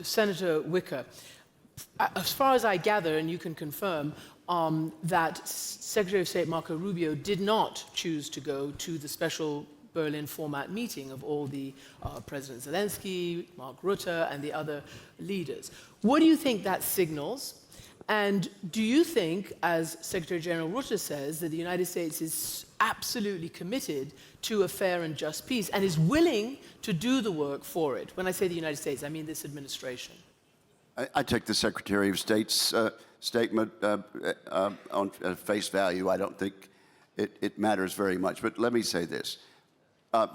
Senator Wicker, as far as I gather, and you can confirm, that Secretary of State Marco Rubio did not choose to go to the special Berlin format meeting of all the President Zelensky, Mark Rutte, and the other leaders. What do you think that signals? And do you think, as Secretary General Rutte says, that the United States is absolutely committed to a fair and just peace and is willing to do the work for it? When I say the United States, I mean this administration. I take the Secretary of State's statement on face value. I don't think it matters very much. But let me say this.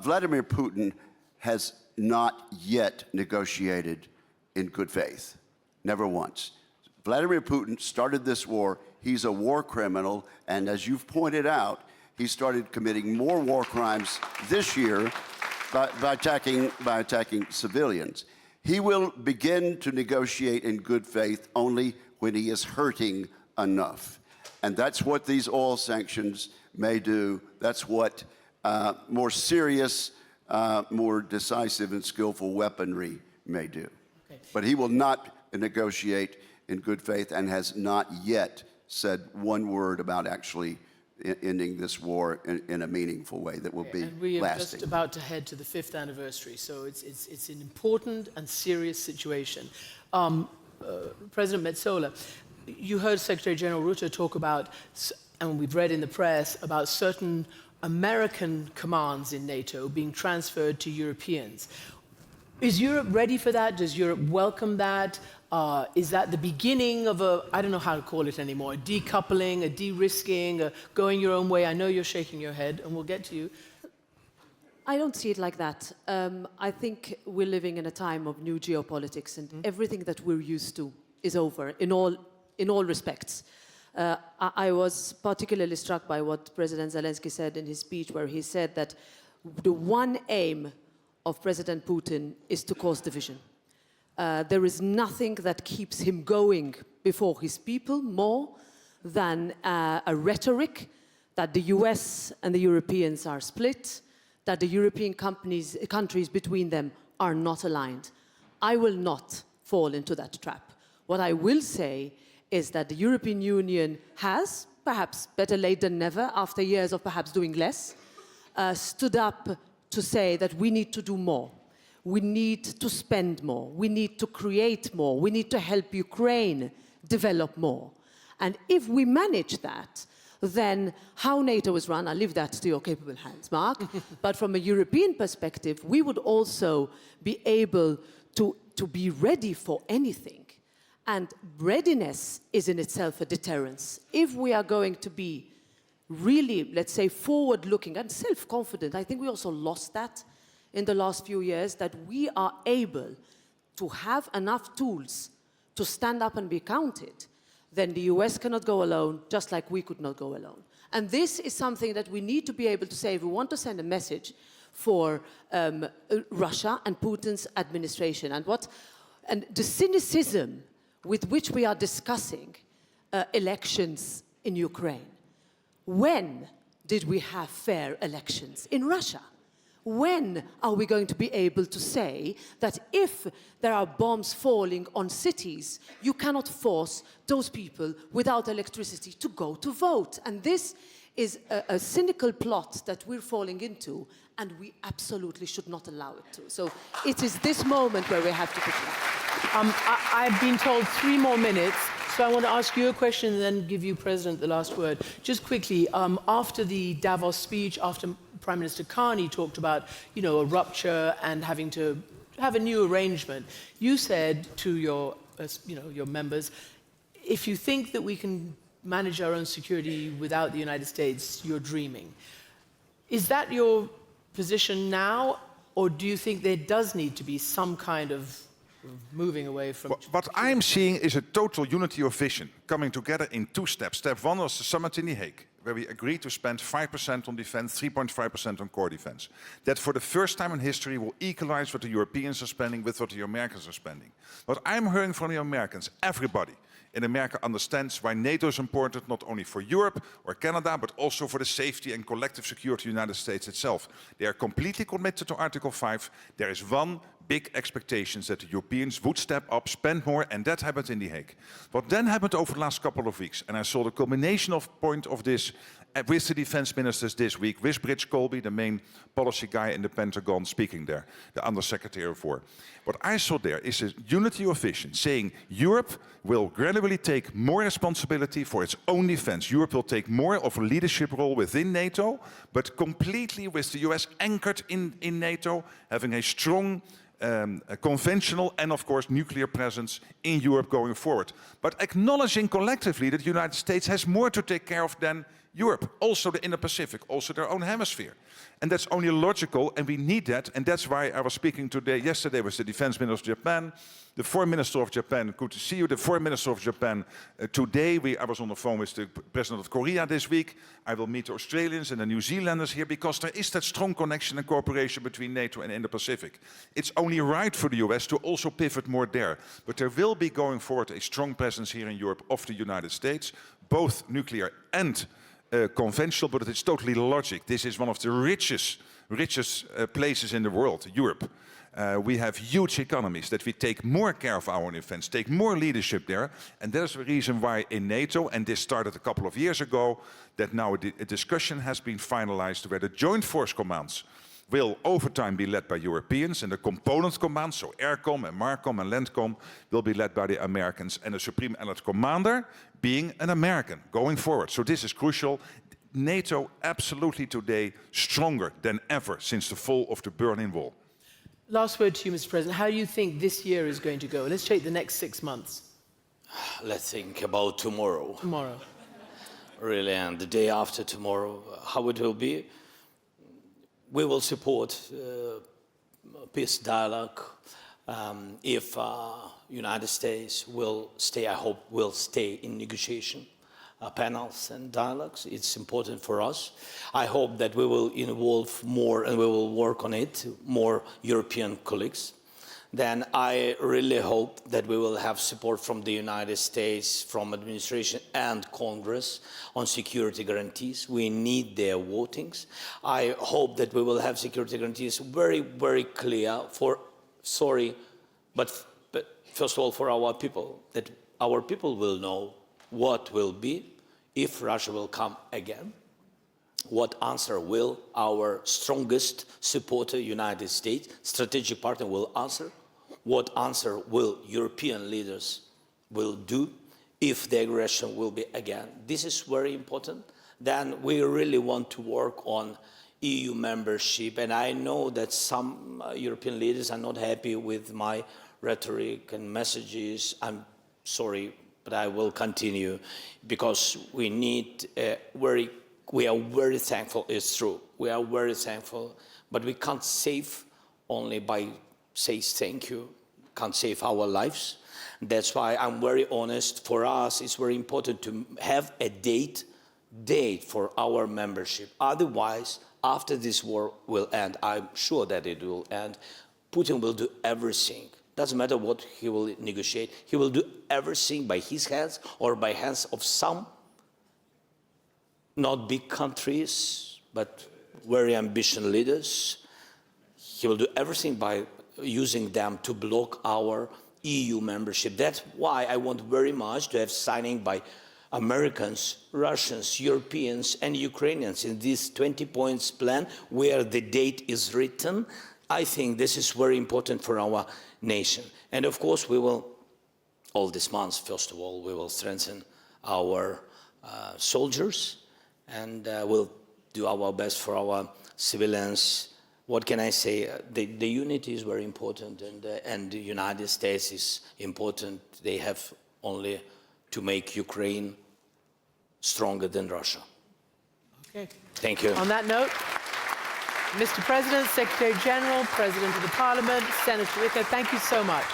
Vladimir Putin has not yet negotiated in good faith. Never once. Vladimir Putin started this war. He's a war criminal. And as you've pointed out, he started committing more war crimes this year by attacking civilians. He will begin to negotiate in good faith only when he is hurting enough. And that's what these oil sanctions may do. That's what more serious, more decisive and skillful weaponry may do. Okay. But he will not negotiate in good faith and has not yet said one word about actually ending this war in a meaningful way that will be lasting. And we are just about to head to the 5th anniversary, so it's an important and serious situation. President Metsola, you heard Secretary General Rutte talk about, and we've read in the press, about certain American commands in NATO being transferred to Europeans. Is Europe ready for that? Does Europe welcome that? Is that the beginning of a, I don't know how to call it anymore, a decoupling, a de-risking, a going your own way? I know you're shaking your head, and we'll get to you. I don't see it like that. I think we're living in a time of new geopolitics, and everything that we're used to is over in all respects. I was particularly struck by what President Zelensky said in his speech, where he said that the one aim of President Putin is to cause division. There is nothing that keeps him going before his people more than a rhetoric that the US and the Europeans are split, that the European countries between them are not aligned. I will not fall into that trap. What I will say is that the European Union has, perhaps better late than never, after years of perhaps doing less, stood up to say that we need to do more. We need to spend more. We need to create more. We need to help Ukraine develop more. And if we manage that, then how NATO is run, I'll leave that to your capable hands, Mark. But from a European perspective, we would also be able to be ready for anything. And readiness is in itself a deterrence. If we are going to be really, let's say, forward-looking and self-confident, I think we also lost that in the last few years, that we are able to have enough tools to stand up and be counted, then the US cannot go alone, just like we could not go alone. And this is something that we need to be able to say if we want to send a message for Russia and Putin's administration. And the cynicism with which we are discussing elections in Ukraine. When did we have fair elections in Russia? When are we going to be able to say that if there are bombs falling on cities, you cannot force those people without electricity to go to vote? And this is a cynical plot that we're falling into, and we absolutely should not allow it to. So it is this moment where we have to pick it up. I've been told 3 more minutes, so I want to ask you a question and then give you, President, the last word. Just quickly, after the Davos speech, after Prime Minister Carney talked about, you know, a rupture and having to have a new arrangement. You said to your, you know, your members, if you think that we can manage our own security without the United States, you're dreaming. Is that your position now, or do you think there does need to be some kind of moving away from... What I'm seeing is a total unity of vision coming together in two steps. Step one was the summit in The Hague, where we agreed to spend 5% on defense, 3.5% on core defense. That for the first time in history will equalize what the Europeans are spending with what the Americans are spending. What I'm hearing from the Americans, everybody in America understands why NATO is important, not only for Europe or Canada, but also for the safety and collective security of the United States itself. They are completely committed to Article 5. There is one big expectation that the Europeans would step up, spend more, and that happened in The Hague. What then happened over the last couple of weeks, and I saw the culmination point of this with the defense ministers this week, with Rich Colby, the main policy guy in the Pentagon, speaking there, the Undersecretary of War. What I saw there is a unity of vision, saying Europe will gradually take more responsibility for its own defense. Europe will take more of a leadership role within NATO, but completely with the US anchored in NATO, having a strong a conventional and, of course, nuclear presence in Europe going forward. But acknowledging collectively that the United States has more to take care of than Europe, also the Indo-Pacific, also their own hemisphere. And that's only logical, and we need that. And that's why I was speaking yesterday with the defense minister of Japan, the foreign minister of Japan, good to see you, the foreign minister of Japan. Today, I was on the phone with the president of Korea this week. I will meet the Australians and the New Zealanders here because there is that strong connection and cooperation between NATO and Indo-Pacific. It's only right for the US to also pivot more there. But there will be going forward a strong presence here in Europe of the United States, both nuclear and conventional, but it's totally logic. This is one of the richest places in the world, Europe. We have huge economies that we take more care of our own defense, take more leadership there. And that's the reason why in NATO, and this started a couple of years ago, that now a discussion has been finalized where the joint force commands will over time be led by Europeans, and the component commands, so AirCom and MARCOM and LANDCOM, will be led by the Americans, and the Supreme Allied Commander being an American going forward. So this is crucial. NATO absolutely today stronger than ever since the fall of the Berlin Wall. Last word to you, Mr. President. How do you think this year is going to go? Let's take the next 6 months. Let's think about tomorrow. Tomorrow. Really, and the day after tomorrow, how it will be. We will support peace dialogue if United States will stay, I hope, will stay in negotiation panels and dialogues. It's important for us. I hope that we will involve more and we will work on it, more European colleagues. Then I really hope that we will have support from the United States, from administration and Congress on security guarantees. We need their votings. I hope that we will have security guarantees very, very clear for, but first of all for our people, that our people will know what will be if Russia will come again. What answer will our strongest supporter, United States, strategic partner, will answer? What answer will European leaders will do if the aggression will be again? This is very important. Then we really want to work on EU membership. And I know that some European leaders are not happy with my rhetoric and messages. I'm sorry, but I will continue because we need we are very thankful, it's true. We are very thankful, but we can't save only by saying thank you, can't save our lives. That's why I'm very honest. For us, it's very important to have a date for our membership. Otherwise, after this war will end, I'm sure that it will end, Putin will do everything. Doesn't matter what he will negotiate. He will do everything by his hands or by hands of some not big countries, but very ambitious leaders. He will do everything by using them to block our EU membership. That's why I want very much to have signing by Americans, Russians, Europeans, and Ukrainians in this 20 points plan where the date is written. I think this is very important for our nation. And of course, we will, all this month, first of all, we will strengthen our soldiers, and we'll do our best for our civilians. What can I say? The unity is very important, and the United States is important. They have only to make Ukraine stronger than Russia. Okay. Thank you. On that note, Mr. President, Secretary General, President of the Parliament, Senator Ricker, thank you so much.